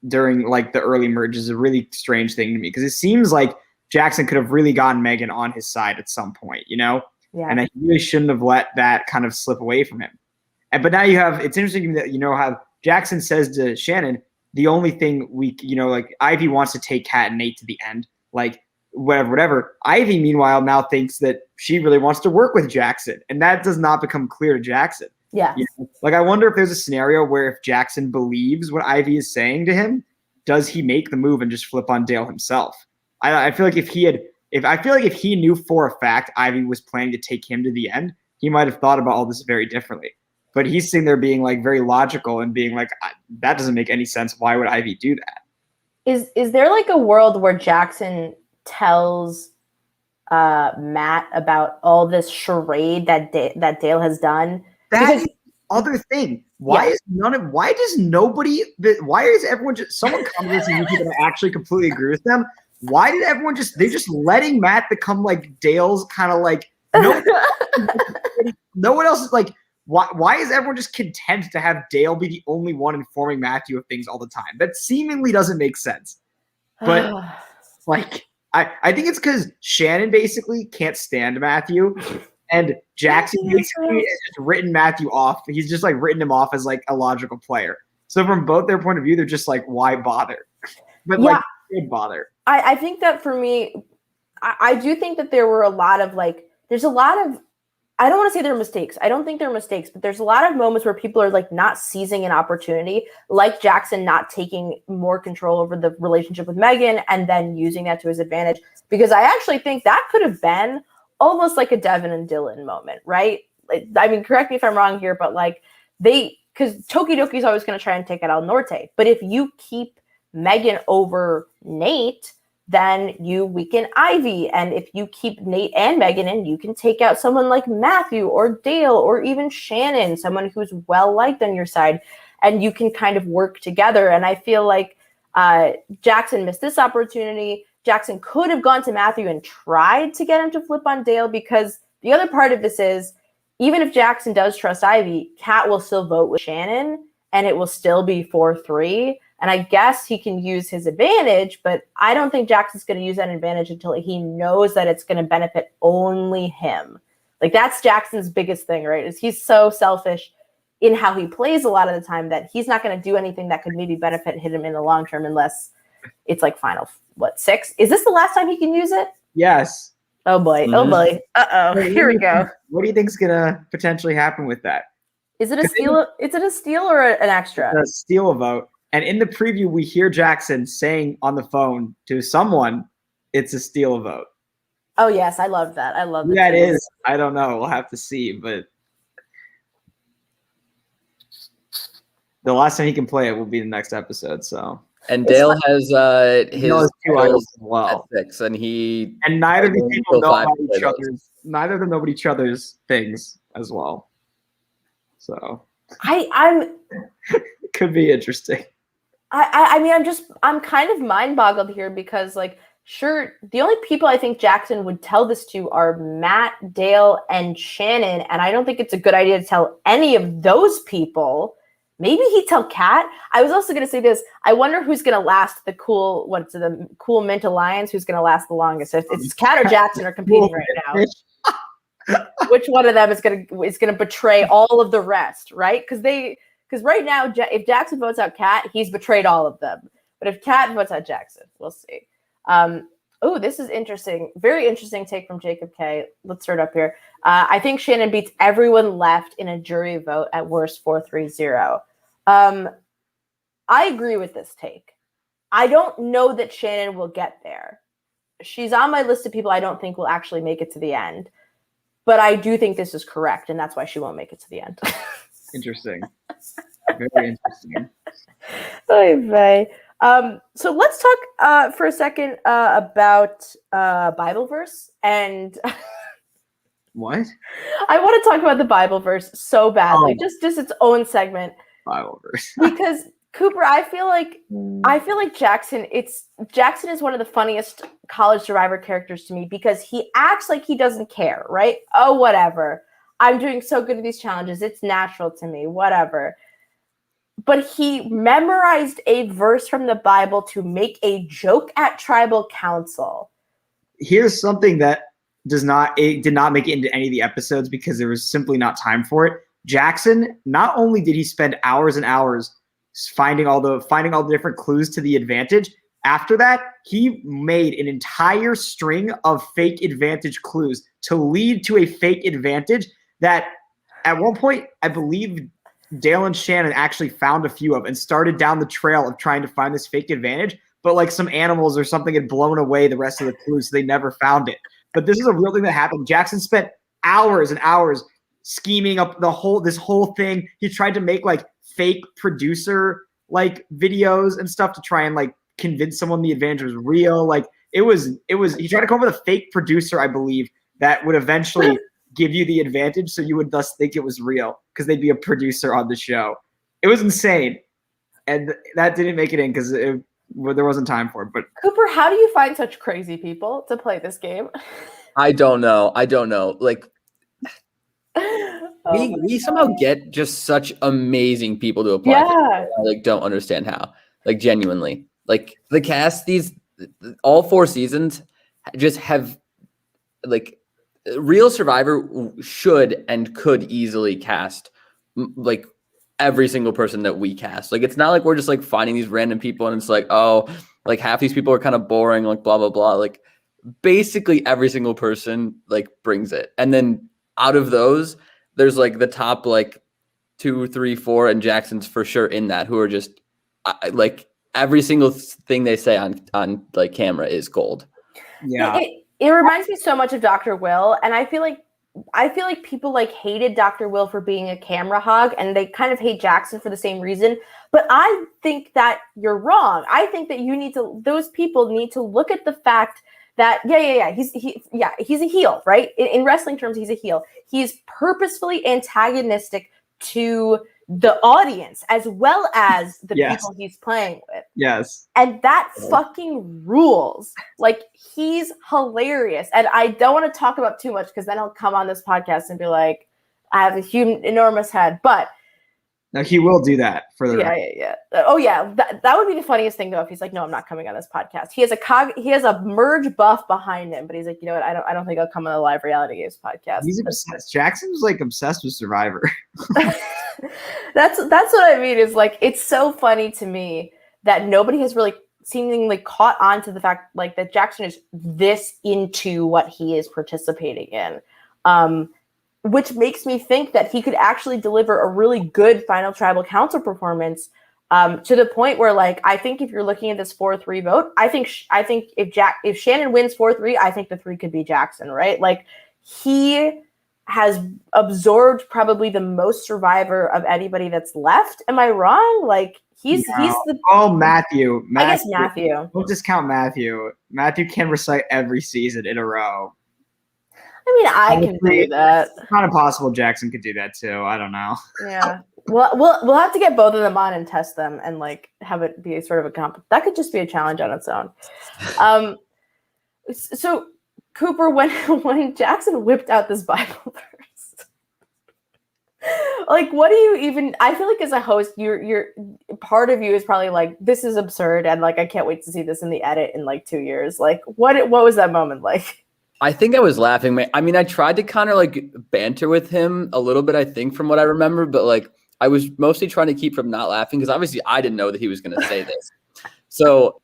during like the early merge is a really strange thing to me, because it seems like Jackson could have really gotten Megan on his side at some point, you know? And he really shouldn't have let that kind of slip away from him. But now it's interesting that, you know, how Jackson says to Shannon, the only thing like Ivy wants to take Kat and Nate to the end, like whatever. Ivy, meanwhile, now thinks that she really wants to work with Jackson, and that does not become clear to Jackson. Yeah. You know? Like, I wonder if there's a scenario where if Jackson believes what Ivy is saying to him, does he make the move and just flip on Dale himself? I feel like if he knew for a fact Ivy was planning to take him to the end, he might have thought about all this very differently. But he's sitting there being like very logical and being like, that doesn't make any sense. Why would Ivy do that? Is there like a world where Jackson tells Matt about all this charade that Dale has done? That's the other thing. Why is everyone just, someone commented on YouTube and I actually completely agree with them. Why did everyone they're just letting Matt become like Dale's kind of like, no one else is like, why is everyone just content to have Dale be the only one informing Matthew of things all the time? That seemingly doesn't make sense. But like, I think it's because Shannon basically can't stand Matthew, and Jackson basically has just written Matthew off. He's just like written him off as like a logical player. So from both their point of view, they're just like, why bother? But like, did bother. I think that for me, I do think that there were a lot of like, there's a lot of, I don't want to say they're mistakes. I don't think they're mistakes, but there's a lot of moments where people are like not seizing an opportunity, like Jackson not taking more control over the relationship with Megan and then using that to his advantage. Because I actually think that could have been almost like a Devin and Dylan moment, right? Like, I mean, correct me if I'm wrong here, but like because Tokidoki's always going to try and take out El Norte. But if you keep Megan over Nate, then you weaken Ivy. And if you keep Nate and Megan in, you can take out someone like Matthew or Dale or even Shannon, someone who's well-liked on your side, and you can kind of work together. And I feel like Jackson missed this opportunity. Jackson could have gone to Matthew and tried to get him to flip on Dale, because the other part of this is, even if Jackson does trust Ivy, Kat will still vote with Shannon, and it will still be 4-3. And I guess he can use his advantage, but I don't think Jackson's going to use that advantage until he knows that it's going to benefit only him. Like, that's Jackson's biggest thing, right? Is he's so selfish in how he plays a lot of the time that he's not going to do anything that could maybe benefit him in the long term unless it's like final, 6? Is this the last time he can use it? Yes. Oh boy. Oh boy. Uh-oh. Here we go. What do you think's going to potentially happen with that? Is it a steal? Is it a steal or an extra? A steal a vote. And in the preview, we hear Jackson saying on the phone to someone, it's a steal a vote. Oh, yes. I love that. I love that. Yeah, it is. I don't know. We'll have to see. But the last time he can play it will be the next episode. So. And Dale has his 2 idols as well. At 6, and neither of these people know about each other's. Neither of them know each other's things as well. So. I'm. It could be interesting. I mean, I'm kind of mind boggled here because, like, sure, the only people I think Jackson would tell this to are Matt, Dale, and Shannon, and I don't think it's a good idea to tell any of those people. Maybe he'd tell Kat. I was also going to say this. I wonder who's going to last the cool Mint Alliance, who's going to last the longest. If it's Kat or Jackson are competing right now. Which one of them is going to betray all of the rest, right? Because right now, if Jackson votes out Kat, he's betrayed all of them. But if Kat votes out Jackson, we'll see. This is interesting. Very interesting take from Jacob K. Let's start up here. I think Shannon beats everyone left in a jury vote at worst 4-3-0. I agree with this take. I don't know that Shannon will get there. She's on my list of people I don't think will actually make it to the end. But I do think this is correct, and that's why she won't make it to the end. Interesting. Very interesting. Okay. So let's talk for a second about Bible verse. And What? I want to talk about the Bible verse so badly, just its own segment. Bible verse. Because Cooper, I feel like Jackson is one of the funniest college survivor characters to me because he acts like he doesn't care, right? Oh, whatever. I'm doing so good at these challenges. It's natural to me, whatever. But he memorized a verse from the Bible to make a joke at tribal council. Here's something that did not make it into any of the episodes because there was simply not time for it. Jackson, not only did he spend hours and hours finding all the different clues to the advantage, after that, he made an entire string of fake advantage clues to lead to a fake advantage that at one point, I believe Dale and Shannon actually found a few of and started down the trail of trying to find this fake advantage, but like some animals or something had blown away the rest of the clues, so they never found it. But this is a real thing that happened. Jackson spent hours and hours scheming up this whole thing. He tried to make like fake producer like videos and stuff to try and like convince someone the advantage was real. Like it was he tried to come up with a fake producer, I believe, that would eventually give you the advantage so you would thus think it was real because they'd be a producer on the show. It was insane. And that didn't make it in because there wasn't time for it. But Cooper, how do you find such crazy people to play this game? I don't know. Like we somehow get just such amazing people to apply. Yeah. I like don't understand how. Like genuinely. Like the cast, all 4 seasons just have like Real Survivor should and could easily cast like every single person that we cast. Like it's not like we're just like finding these random people and it's like, oh, like half these people are kind of boring, like blah blah blah. Like basically every single person like brings it. And then out of those, there's like the top like 2, 3, 4, and Jackson's for sure in that, who are just like every single thing they say on like camera is gold. Yeah. It reminds me so much of Dr. Will, and I feel like people like hated Dr. Will for being a camera hog, and they kind of hate Jackson for the same reason. But I think that you're wrong. I think that those people need to look at the fact that he's a heel, right? In wrestling terms, he's a heel. He's purposefully antagonistic to the audience as well as the people he's playing with. Yes. And that fucking rules. Like, he's hilarious. And I don't want to talk about too much because then he'll come on this podcast and be like, I have a enormous head. But no, he will do that for the yeah. Oh yeah, that would be the funniest thing though if he's like, no, I'm not coming on this podcast. He has a merge buff behind him, but he's like, you know what? I don't think I'll come on the live reality games podcast. He's obsessed. Jackson's like obsessed with Survivor. That's what I mean. Is like, it's so funny to me that nobody has really seemingly caught on to the fact like that Jackson is this into what he is participating in. Which makes me think that he could actually deliver a really good final tribal council performance to the point where, like, I think if you're looking at this 4-3 vote, I think if Shannon wins 4-3, I think the 3 could be Jackson, right? Like, he has absorbed probably the most Survivor of anybody that's left. Am I wrong? Like, he's the Matthew. I guess Matthew. We'll discount Matthew. Matthew can recite every season in a row. I mean, I can do that. It's not impossible. Jackson could do that too. I don't know. Yeah. We'll have to get both of them on and test them and like have it be sort of a comp. That could just be a challenge on its own. So Cooper, when Jackson whipped out this Bible verse, like, what do you even? I feel like as a host, you're part of you is probably like, this is absurd, and like I can't wait to see this in the edit in like 2 years. Like, what was that moment like? I think I was laughing. I mean, I tried to kind of like banter with him a little bit, I think, from what I remember, but like I was mostly trying to keep from not laughing because obviously I didn't know that he was going to say this. So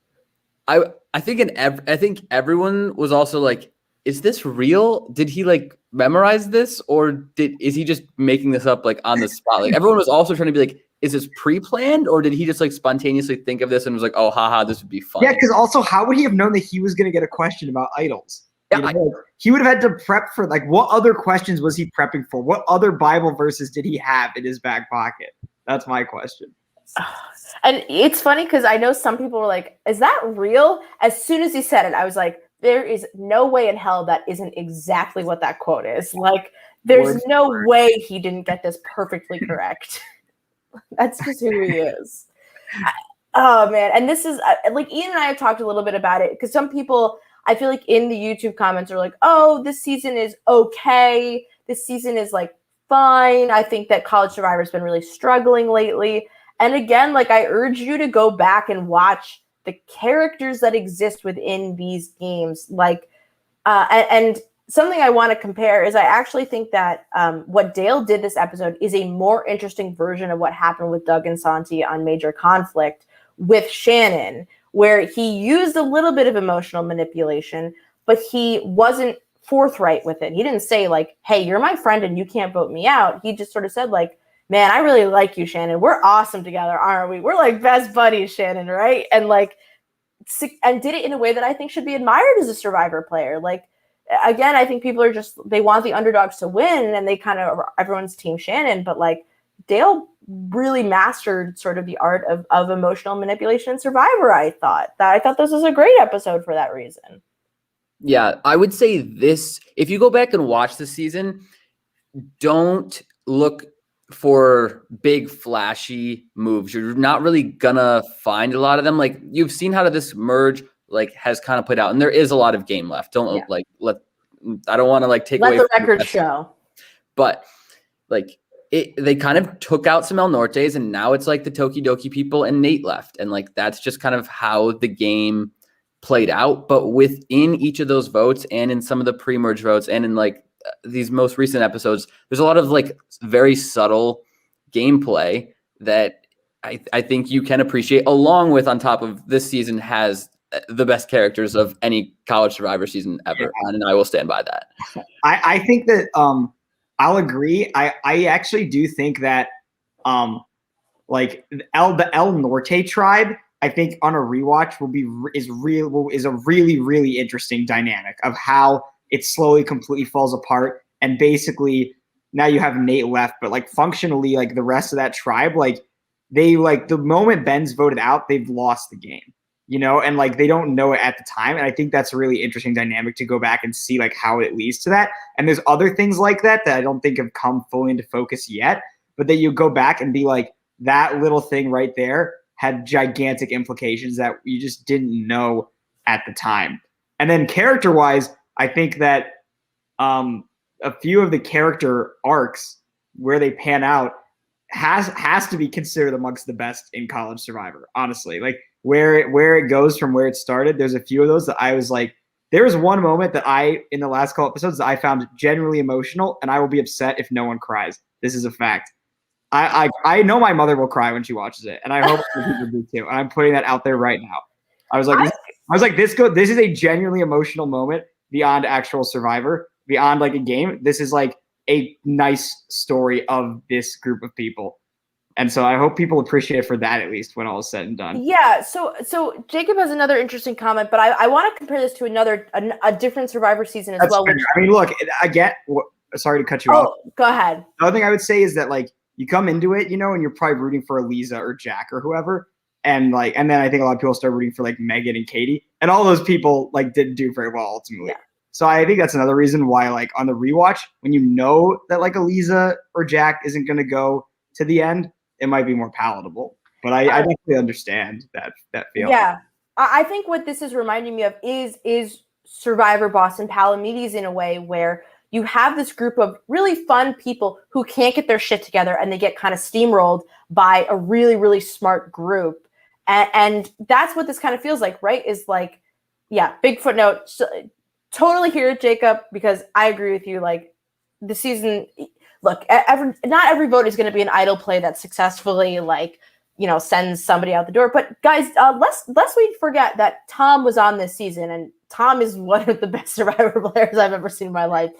I think everyone was also like, is this real? Did he like memorize this, or is he just making this up like on the spot? Like everyone was also trying to be like, is this pre-planned, or did he just like spontaneously think of this and was like, oh, haha, this would be fun? Yeah, because also, how would he have known that he was going to get a question about idols? Yeah, he would have had to prep for, like, what other questions was he prepping for? What other Bible verses did he have in his back pocket? That's my question. And it's funny because I know some people were like, is that real? As soon as he said it, I was like, there is no way in hell that isn't exactly what that quote is. Like, there's no way he didn't get this perfectly correct. That's just who he is. Oh, man. And this is, like, Ian and I have talked a little bit about it because some people, I feel like in the YouTube comments are like, oh, this season is okay. This season is, like, fine. I think that College Survivor's been really struggling lately. And again, like, I urge you to go back and watch the characters that exist within these games. Like, and something I want to compare is I actually think that what Dale did this episode is a more interesting version of what happened with Doug and Santi on Major Conflict with Shannon, where he used a little bit of emotional manipulation, but he wasn't forthright with it. He didn't say, like, hey, you're my friend and you can't vote me out. He just sort of said, like, man, I really like you, Shannon. We're awesome together, aren't we? We're like best buddies, Shannon, right? And like, and did it in a way that I think should be admired as a Survivor player. Like, again, I think people are just, they want the underdogs to win and they kind of, everyone's team Shannon, but like Dale really mastered sort of the art of emotional manipulation in Survivor. I thought this was a great episode for that reason. Yeah, I would say this, if you go back and watch the season, don't look for big flashy moves. You're not really gonna find a lot of them. Like, you've seen how this merge like has kind of played out, and there is a lot of game left. Don't I don't want to like take let away the record show. But like they kind of took out some El Nortes, and now it's like the Tokidoki people and Nate left, and like that's just kind of how the game played out. But within each of those votes, and in some of the pre-merge votes, and in like these most recent episodes, there's a lot of like very subtle gameplay that I think you can appreciate, along with, on top of, this season has the best characters of any College Survivor season ever. Yeah. And I will stand by that. I think that I'll agree. I actually do think that like the El Norte tribe, I think on a rewatch is a really, really interesting dynamic of how it slowly completely falls apart. And basically now you have Nate left, but like functionally, like the rest of that tribe, like they, like the moment Ben's voted out, they've lost the game, you know, and like they don't know it at the time. And I think that's a really interesting dynamic to go back and see like how it leads to that. And there's other things like that I don't think have come fully into focus yet, but that you go back and be like, that little thing right there had gigantic implications that you just didn't know at the time. And then character-wise, I think that a few of the character arcs where they pan out has to be considered amongst the best in College Survivor, honestly. Like where it goes from where it started, there's a few of those that I was like, there was one moment that in the last couple episodes, that I found genuinely emotional, and I will be upset if no one cries. This is a fact. I know my mother will cry when she watches it, and I hope other people do too. And I'm putting that out there right now. I was like, this is a genuinely emotional moment beyond actual Survivor, beyond like a game. This is like a nice story of this group of people. And so I hope people appreciate it for that, at least when all is said and done. Yeah. So Jacob has another interesting comment, but I want to compare this to a different Survivor season as well. Which, I mean, look, sorry to cut you off. Go ahead. The other thing I would say is that like you come into it, you know, and you're probably rooting for Eliza or Jack or whoever. And then I think a lot of people start rooting for like Megan and Katie, and all those people like didn't do very well ultimately. Yeah. So I think that's another reason why, like on the rewatch, when you know that like Eliza or Jack isn't going to go to the end, it might be more palatable. But I definitely understand that feeling. Yeah, I think what this is reminding me of is Survivor Boston Palomides in a way where you have this group of really fun people who can't get their shit together, and they get kind of steamrolled by a really, really smart group. And that's what this kind of feels like, right? Is like, yeah, big footnote. So, totally hear it, Jacob, because I agree with you. Like the season, look, not every vote is going to be an idol play that successfully like sends somebody out the door. But guys, lest we forget that Tom was on this season, and Tom is one of the best Survivor players I've ever seen in my life.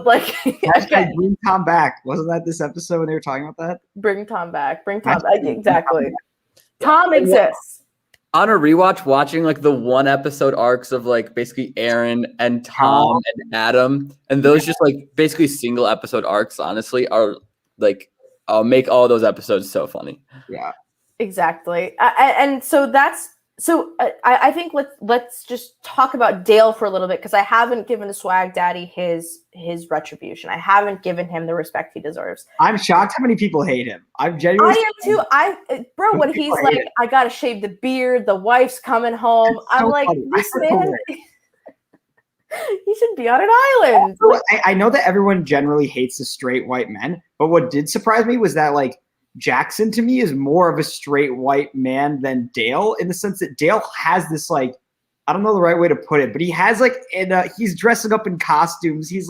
Like, okay. Bring Tom back. Wasn't that this episode when they were talking about that? Bring Tom back. Bring Tom back. Exactly. Tom exists. On a rewatch, watching like the one episode arcs of like basically Aaron and Tom and Adam, and those just like basically single episode arcs, honestly, are like make all those episodes so funny. Yeah, exactly. And so I think let's just talk about Dale for a little bit, because I haven't given the Swag Daddy his retribution. I haven't given him the respect he deserves. I'm shocked how many people hate him. I am too. When he's like, I gotta shave the beard, the wife's coming home. I'm like, this man, he should be on an island. I know that everyone generally hates the straight white men, but what did surprise me was that like Jackson to me is more of a straight white man than Dale, in the sense that Dale has this like, I don't know the right way to put it, but he has like, he's dressing up in costumes. He's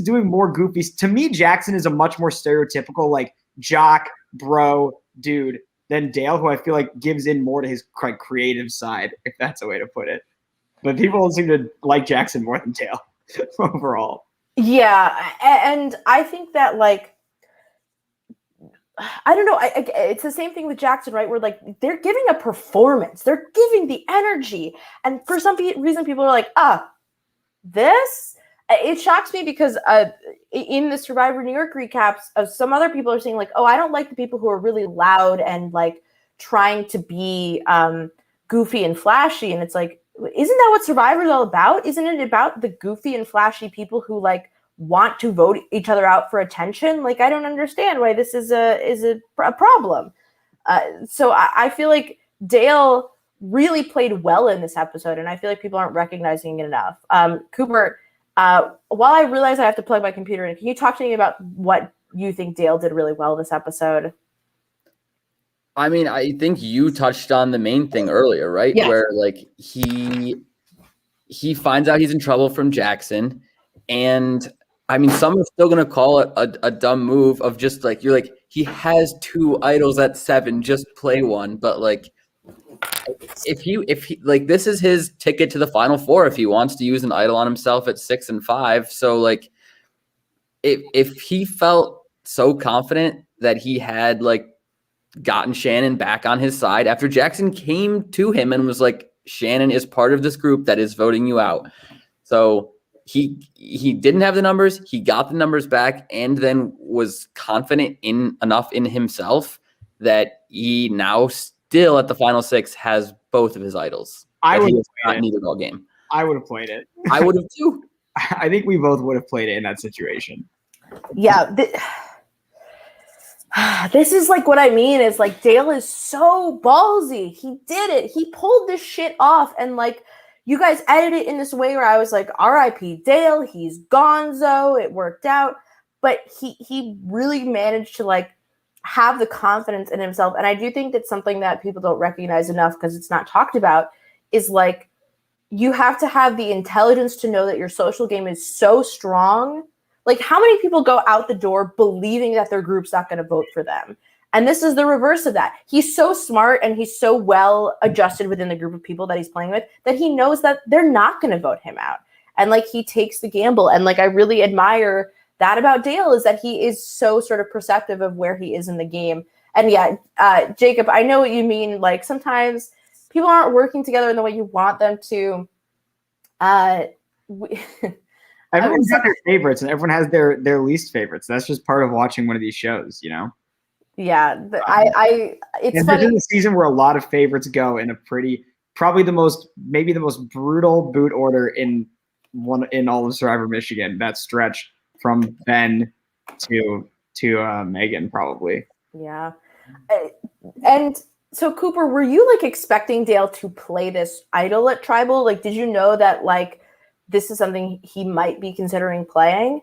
doing more goofy. To me, Jackson is a much more stereotypical like jock, bro, dude than Dale, who I feel like gives in more to his like creative side, if that's a way to put it. But people seem to like Jackson more than Dale overall. Yeah, and I think that like, I don't know. It's the same thing with Jackson, right? Where like they're giving a performance, they're giving the energy, and for some reason, people are like, this. It shocks me because in the Survivor New York recaps, some other people are saying like, oh, I don't like the people who are really loud and like trying to be goofy and flashy, and it's like, isn't that what Survivor's all about? Isn't it about the goofy and flashy people who like want to vote each other out for attention? Like, I don't understand why this is a problem. So I feel like Dale really played well in this episode, and I feel like people aren't recognizing it enough. Cooper, while I realize I have to plug my computer in, can you talk to me about what you think Dale did really well this episode? I mean, I think you touched on the main thing earlier, right? Yes. Where like he finds out he's in trouble from Jackson, and I mean, some are still gonna call it a dumb move of just like, you're like, he has 2 idols at 7, just play one. But like, if he like, this is his ticket to the final 4 if he wants to use an idol on himself at 6 and 5. So like, if he felt so confident that he had like gotten Shannon back on his side after Jackson came to him and was like, Shannon is part of this group that is voting you out. So he didn't have the numbers. He got the numbers back, and then was confident enough in himself that he now still at the final 6 has both of his idols. I would have not needed all game. I would have played it. I would have too. I think we both would have played it in that situation. Yeah. This is like what I mean is like, Dale is so ballsy. He did it. He pulled this shit off, and like, you guys edited it in this way where I was like, R.I.P. Dale, he's gonzo, it worked out. But he really managed to like have the confidence in himself. And I do think that's something that people don't recognize enough because it's not talked about, is like, you have to have the intelligence to know that your social game is so strong. Like, how many people go out the door believing that their group's not going to vote for them? And this is the reverse of that. He's so smart and he's so well adjusted within the group of people that he's playing with that he knows that they're not going to vote him out. And like, he takes the gamble. And like, I really admire that about Dale, is that he is so sort of perceptive of where he is in the game. And yeah, Jacob, I know what you mean. Like, sometimes people aren't working together in the way you want them to. Everyone's got their favorites and everyone has their least favorites. That's just part of watching one of these shows, you know? Yeah, it's funny. This is a season where a lot of favorites go in a probably the most brutal boot order in all of Survivor Michigan. That stretch from Ben to Megan, probably. Yeah, and so Cooper, were you like expecting Dale to play this idol at Tribal? Like, did you know that like this is something he might be considering playing?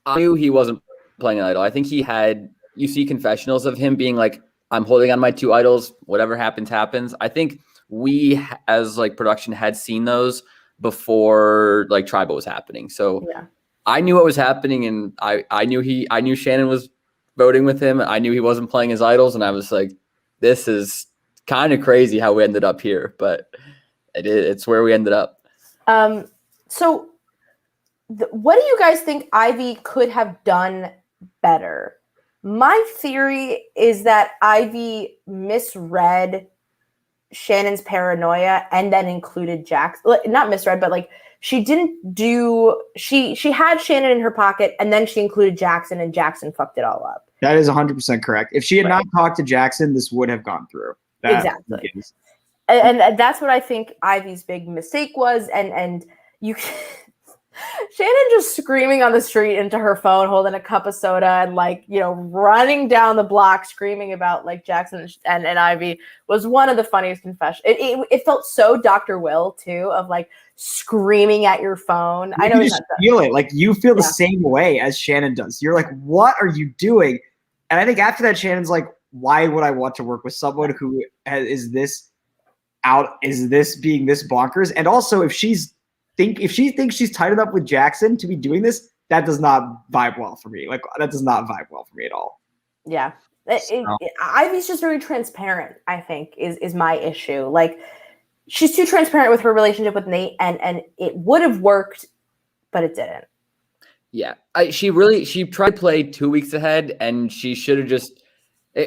I knew he wasn't playing an idol. I think he had. You see confessionals of him being like, I'm holding on my 2 idols. Whatever happens, happens. I think we as like production had seen those before like Tribal was happening. So yeah. I knew what was happening, and I knew Shannon was voting with him, I knew he wasn't playing his idols, and I was like, this is kind of crazy how we ended up here, but it's where we ended up. So what do you guys think Ivy could have done better? My theory is that Ivy misread Shannon's paranoia and then included Jackson. Not misread, but like she didn't do. She had Shannon in her pocket, and then she included Jackson, and Jackson fucked it all up. That is 100% correct. If she had not talked to Jackson, this would have gone through. Exactly. And that's what I think Ivy's big mistake was. And you Shannon just screaming on the street into her phone, holding a cup of soda and like, you know, running down the block, screaming about like Jackson and Ivy was one of the funniest confessions. It felt so Dr. Will too, of like screaming at your phone. I know you just feel it. Like you feel the same way as Shannon does. You're like, what are you doing? And I think after that, Shannon's like, why would I want to work with someone who is this being this bonkers? And also if she thinks she's tied up with Jackson to be doing this, that does not vibe well for me. Like that does not vibe well for me at all. Yeah. Ivy's just very transparent, I think, is my issue. Like she's too transparent with her relationship with Nate and it would have worked, but it didn't. Yeah. She tried to play 2 weeks ahead and she should have just,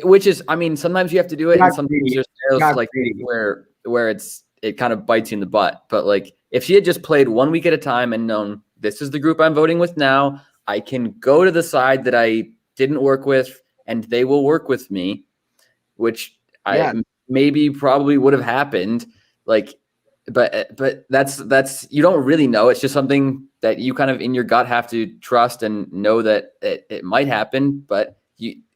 which is, I mean, sometimes you have to do it and sometimes there's like where it kind of bites you in the butt. But like if she had just played 1 week at a time and known this is the group I'm voting with now, I can go to the side that I didn't work with and they will work with me, which I maybe probably would have happened. Like, but that's you don't really know. It's just something that you kind of in your gut have to trust and know that it might happen. But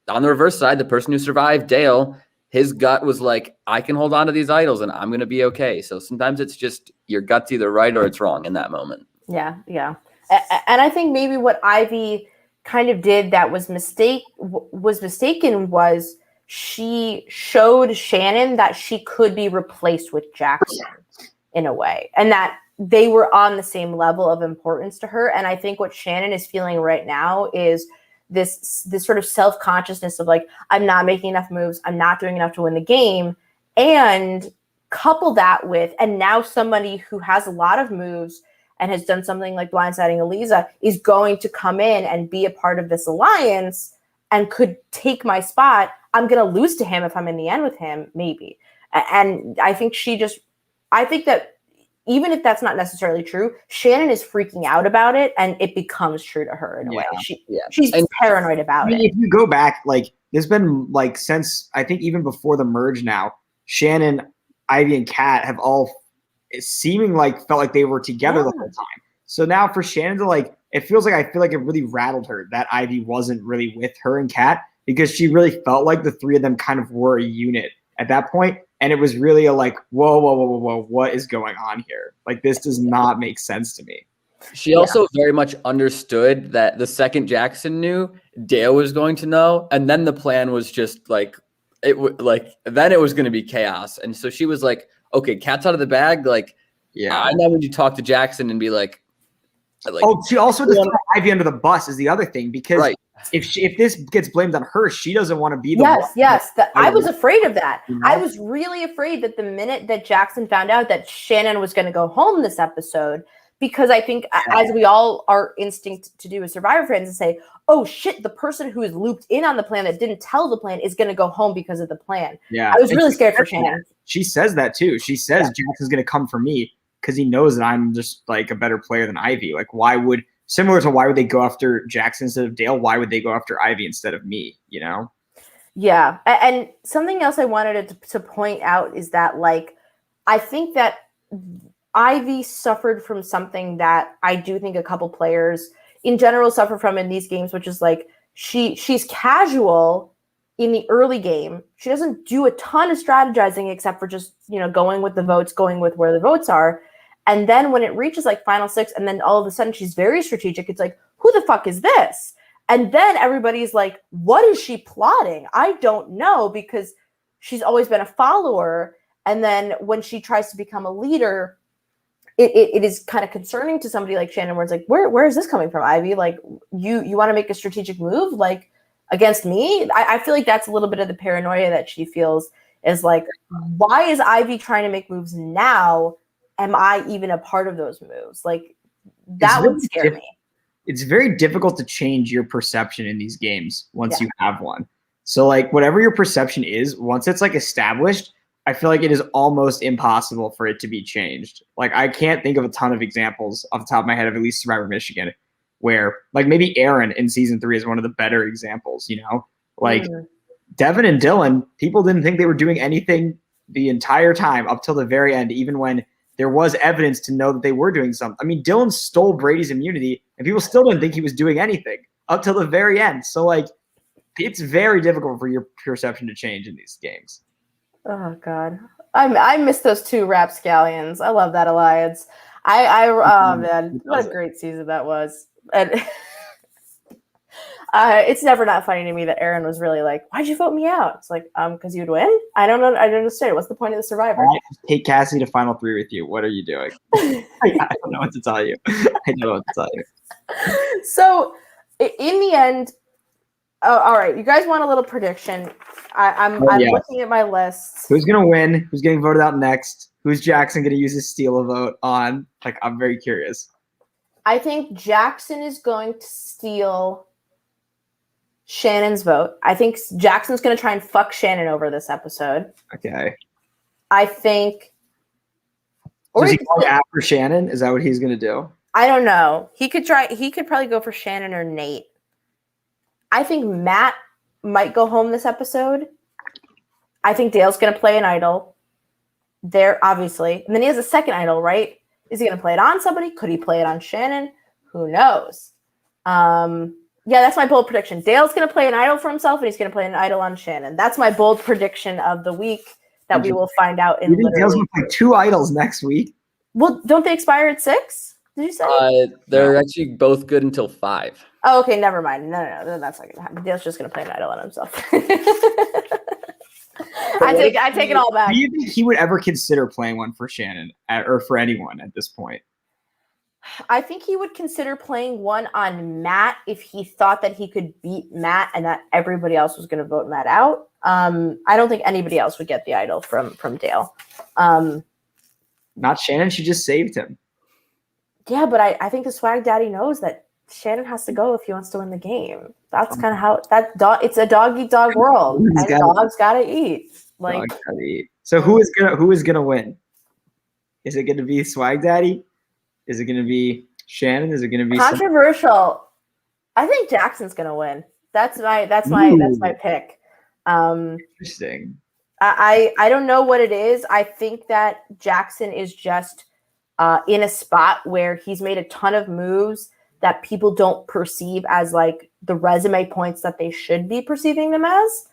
on the reverse side, the person who survived, Dale, his gut was like, I can hold on to these idols and I'm going to be okay. So sometimes it's just your gut's either right or it's wrong in that moment. Yeah. Yeah. And I think maybe what Ivy kind of did that was mistaken was she showed Shannon that she could be replaced with Jackson in a way, and that they were on the same level of importance to her. And I think what Shannon is feeling right now is this sort of self-consciousness of like, I'm not making enough moves. I'm not doing enough to win the game. And couple that with, and now somebody who has a lot of moves and has done something like blindsiding Eliza is going to come in and be a part of this alliance and could take my spot. I'm going to lose to him if I'm in the end with him, maybe. And I think that even if that's not necessarily true, Shannon is freaking out about it and it becomes true to her in a way. She's paranoid about it. If you go back, like there's been like since I think even before the merge now, Shannon, Ivy, and Kat have all felt like they were together the whole time. So now for Shannon to like, I feel like it really rattled her that Ivy wasn't really with her and Kat because she really felt like the three of them kind of were a unit at that point. And it was really a like, whoa, what is going on here? Like, this does not make sense to me. She also very much understood that the second Jackson knew, Dale was going to know. And then the plan was just like, then it was going to be chaos. And so she was like, okay, cat's out of the bag. Like, I know when you talk to Jackson and be like she also doesn't throw Ivy under the bus is the other thing, because if this gets blamed on her, she doesn't want to be the one. Yes. I was afraid of that. You know? I was really afraid that the minute that Jackson found out that Shannon was going to go home this episode, because I think as we all are instinct to do as Survivor fans and say, oh shit, the person who is looped in on the plan that didn't tell the plan is going to go home because of the plan. Yeah. I was really scared for Shannon. She says that too. She says Jackson's going to come for me because he knows that I'm just like a better player than Ivy. Like why would they go after Jackson instead of Dale? Why would they go after Ivy instead of me? You know? Yeah. And something else I wanted to point out is that like, I think that Ivy suffered from something that I do think a couple players in general suffer from in these games, which is like she's casual in the early game. She doesn't do a ton of strategizing except for just, going with the votes, going with where the votes are. And then when it reaches like final six, and then all of a sudden she's very strategic, it's like, who the fuck is this? And then everybody's like, what is she plotting? I don't know, because she's always been a follower. And then when she tries to become a leader, it is kind of concerning to somebody like Shannon, where it's like, where is this coming from, Ivy? Like, you want to make a strategic move? Like, against me. I feel like that's a little bit of the paranoia that she feels is like, why is Ivy trying to make moves now? Am I even a part of those moves? Like, that would scare me. It's very difficult to change your perception in these games once you have one. So like whatever your perception is, once it's like established, I feel like it is almost impossible for it to be changed. Like I can't think of a ton of examples off the top of my head of at least Survivor Michigan where like maybe Aaron in season 3 is one of the better examples, you know? Like Devin and Dylan, people didn't think they were doing anything the entire time up till the very end, even when there was evidence to know that they were doing something. I mean, Dylan stole Brady's immunity, and people still didn't think he was doing anything up till the very end. So, like, it's very difficult for your perception to change in these games. Oh, God. I miss those 2 rapscallions. I love that alliance. Oh, man, what a great season that was. And it's never not funny to me that Aaron was really like, why'd you vote me out? It's like, because you'd win? I don't know. I don't understand. What's the point of the Survivor? Take Cassie to Final 3 with you. What are you doing? I don't know what to tell you. I don't know what to tell you. So, in the end, all right, you guys want a little prediction. I'm looking at my list. Who's going to win? Who's getting voted out next? Who's Jackson going to use his steal a vote on? Like, I'm very curious. I think Jackson is going to steal Shannon's vote. I think Jackson's going to try and fuck Shannon over this episode. Okay. I think. Or is he going after Shannon? Is that what he's going to do? I don't know. He could probably go for Shannon or Nate. I think Matt might go home this episode. I think Dale's going to play an idol there, obviously. And then he has a second idol, right? Is he going to play it on somebody? Could he play it on Shannon? Who knows? Yeah, that's my bold prediction. Dale's going to play an idol for himself, and he's going to play an idol on Shannon. That's my bold prediction of the week that we will find out in literally. Dale's going to play 2 idols next week? Well, don't they expire at 6? Did you say? They're actually both good until 5. Oh, okay, never mind. No, that's not going to happen. Dale's just going to play an idol on himself. I take it all back. Do you think he would ever consider playing one for Shannon or for anyone at this point? I think he would consider playing one on Matt if he thought that he could beat Matt and that everybody else was going to vote Matt out. I don't think anybody else would get the idol from Dale. Not Shannon. She just saved him. Yeah, but I think the Swag Daddy knows that Shannon has to go if he wants to win the game. That's kind of how it's a dog eat dog world, and dogs gotta eat. Like, dogs gotta eat. So who is gonna win? Is it gonna be Swag Daddy? Is it gonna be Shannon? Is it gonna be controversial? I think Jackson's gonna win. That's my pick. Interesting. I don't know what it is. I think that Jackson is just in a spot where he's made a ton of moves that people don't perceive as like the resume points that they should be perceiving them as.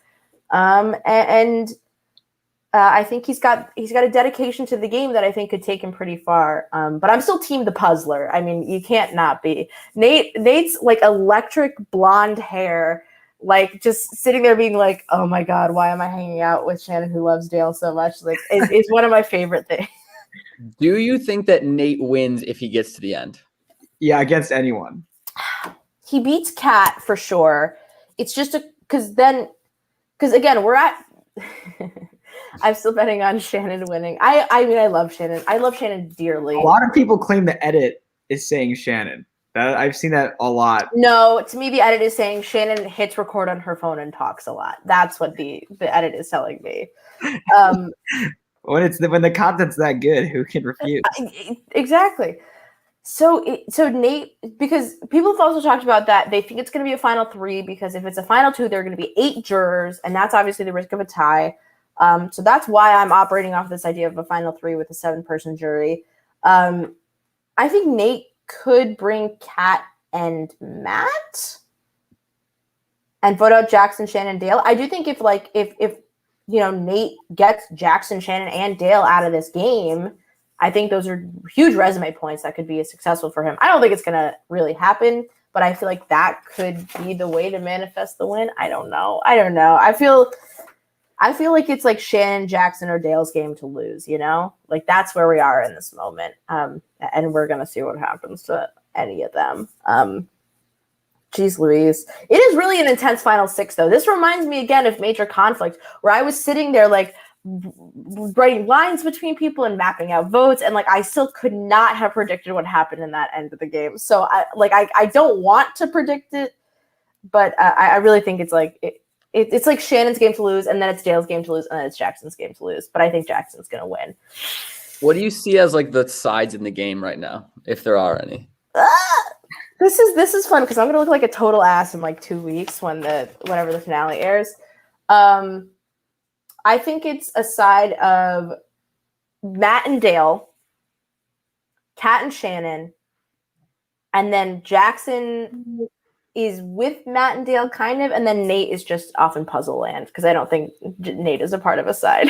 I think he's got a dedication to the game that I think could take him pretty far. But I'm still team the puzzler. I mean, you can't not be. Nate's like electric blonde hair, like just sitting there being like, oh my God, why am I hanging out with Shannon who loves Dale so much? Like is one of my favorite things. Do you think that Nate wins if he gets to the end? Yeah, against anyone. He beats Kat for sure. It's just because again, we're at I'm still betting on Shannon winning. I mean, I love Shannon. I love Shannon dearly. A lot of people claim the edit is saying Shannon. I've seen that a lot. No, to me, the edit is saying Shannon hits record on her phone and talks a lot. That's what the edit is telling me. When the content's that good, who can refuse? Exactly. So Nate, because people have also talked about that, they think it's going to be a final 3 because if it's a final 2, there are going to be 8 jurors, and that's obviously the risk of a tie. So that's why I'm operating off this idea of a final 3 with a 7-person jury. I think Nate could bring Kat and Matt and vote out Jackson, Shannon, Dale. I do think if Nate gets Jackson, Shannon, and Dale out of this game, I think those are huge resume points that could be successful for him. I don't think it's going to really happen, but I feel like that could be the way to manifest the win. I don't know. I feel like it's like Shannon, Jackson, or Dale's game to lose, you know? Like that's where we are in this moment. And we're going to see what happens to any of them. Jeez Louise. It is really an intense final six, though. This reminds me again of Major Conflict, where I was sitting there like writing lines between people and mapping out votes, and like I still could not have predicted what happened in that end of the game. So I don't want to predict it, but I really think it's like it's like Shannon's game to lose, and then it's Dale's game to lose, and then it's Jackson's game to lose. But I think Jackson's gonna win. What do you see as like the sides in the game right now, if there are any? This is fun because I'm gonna look like a total ass in like 2 weeks whenever the finale airs. I think it's a side of Matt and Dale, Kat and Shannon, and then Jackson is with Matt and Dale kind of, and then Nate is just off in Puzzle Land because I don't think Nate is a part of a side.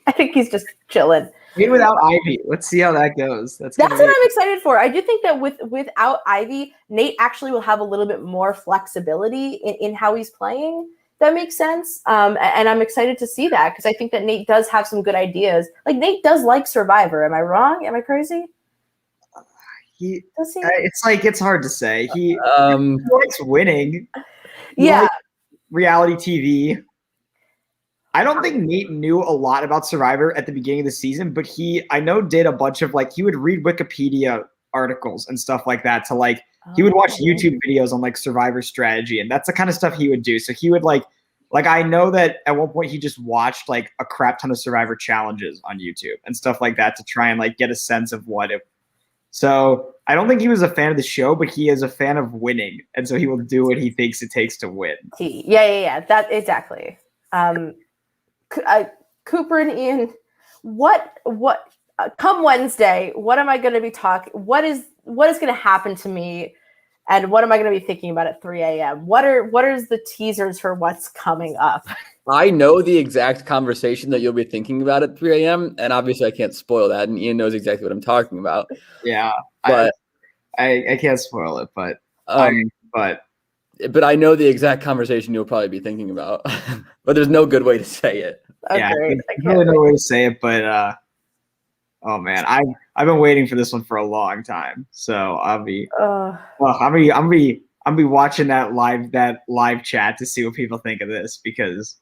I think he's just chilling. Even without Ivy, let's see how that goes. That's what I'm excited for. I do think that without Ivy, Nate actually will have a little bit more flexibility in how he's playing. That makes sense. And I'm excited to see that because I think that Nate does have some good ideas. Like Nate does like Survivor. Am I wrong? Am I crazy? Does he? It's hard to say. He likes winning. He likes reality TV. I don't think Nate knew a lot about Survivor at the beginning of the season, but I know did a bunch of he would read Wikipedia articles and stuff like that to he would watch YouTube videos on Survivor strategy, and that's the kind of stuff he would do. So he would I know that at one point he just watched a crap ton of Survivor challenges on YouTube and stuff like that to try and get a sense of what it. So I don't think he was a fan of the show, but he is a fan of winning, and so he will do what he thinks it takes to win. Yeah. That exactly. Cooper and Ian, what come Wednesday, what am I going to be talking? What is going to happen to me, and what am I going to be thinking about at 3 a.m.? What are the teasers for what's coming up? I know the exact conversation that you'll be thinking about at 3 a.m. and obviously I can't spoil that, and Ian knows exactly what I'm talking about. Yeah, but I can't spoil it, but I know the exact conversation you'll probably be thinking about, but there's no good way to say it. Yeah, there's really no way to say it, but oh man, I've been waiting for this one for a long time, so I'll be watching that live chat to see what people think of this because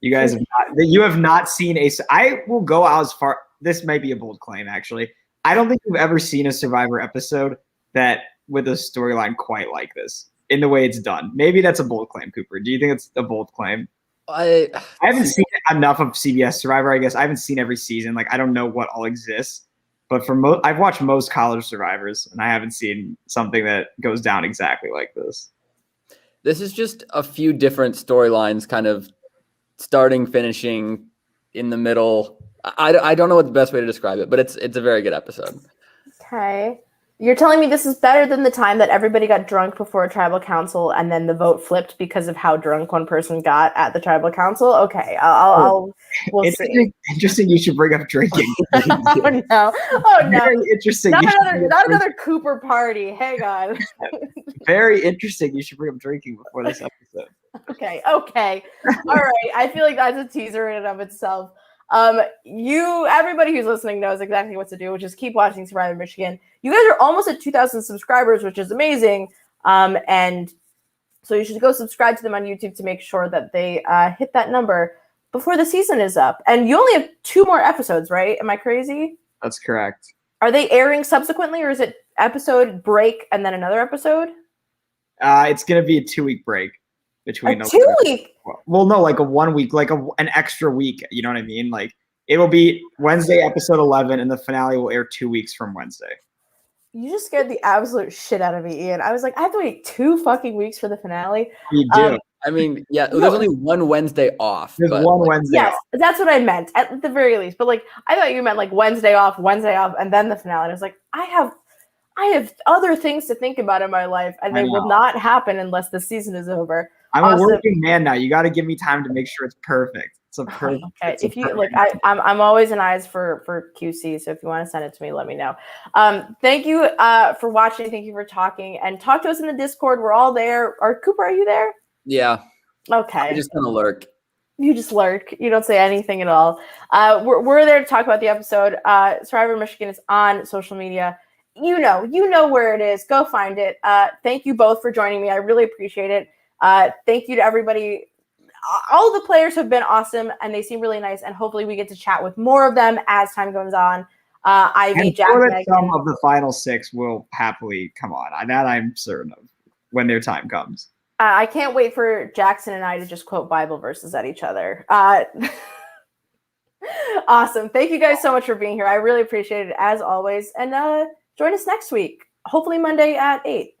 you guys have not seen I will go out as far. This might be a bold claim, actually. I don't think you've ever seen a Survivor episode that with a storyline quite like this. In the way it's done. Maybe that's a bold claim, Cooper. Do you think it's a bold claim? I haven't seen enough of CBS Survivor, I guess. I haven't seen every season. I don't know what all exists. But I've watched most college Survivors, and I haven't seen something that goes down exactly like this. This is just a few different storylines kind of starting, finishing, in the middle. I don't know what the best way to describe it, but it's a very good episode. Okay. You're telling me this is better than the time that everybody got drunk before a tribal council and then the vote flipped because of how drunk one person got at the tribal council? Okay, we'll see. Interesting you should bring up drinking. Oh no. Very interesting. Not another Cooper party. Hang on. Very interesting you should bring up drinking before this episode. Okay. All right. I feel like that's a teaser in and of itself. Everybody who's listening knows exactly what to do, which is keep watching Survivor Michigan. You guys are almost at 2,000 subscribers, which is amazing. And so you should go subscribe to them on YouTube to make sure that they hit that number before the season is up. And you only have 2 more episodes, right? Am I crazy? That's correct. Are they airing subsequently, or is it episode break and then another episode? It's going to be a 2-week break. Between 2 week. Well, no, a 1 week, an extra week. You know what I mean? It will be Wednesday, episode 11, and the finale will air 2 weeks from Wednesday. You just scared the absolute shit out of me, Ian. I was like, I have to wait 2 fucking weeks for the finale. You do. There's only one Wednesday off. There's one Wednesday off. Yes, that's what I meant at the very least. But I thought you meant Wednesday off, and then the finale. And I was like, I have other things to think about in my life, and they will not happen unless the season is over. I'm a working man now. You got to give me time to make sure it's perfect. It's a perfect. Okay. If you I'm always an eyes for QC. So if you want to send it to me, let me know. Thank you for watching. Thank you for talking, and talk to us in the Discord. We're all there. Cooper, are you there? Yeah. Okay. I just kind of lurk. You just lurk. You don't say anything at all. We're there to talk about the episode. Survivor Michigan is on social media. you know where it is. Go find it. Thank you both for joining me. I really appreciate it. Thank you to everybody. All the players have been awesome, and they seem really nice. And hopefully, we get to chat with more of them as time goes on. Ivy, Jack, Megan. Some of the final 6 will happily come on. That I'm certain of when their time comes. I can't wait for Jackson and I to just quote Bible verses at each other. Awesome. Thank you guys so much for being here. I really appreciate it as always. And join us next week, hopefully Monday at 8.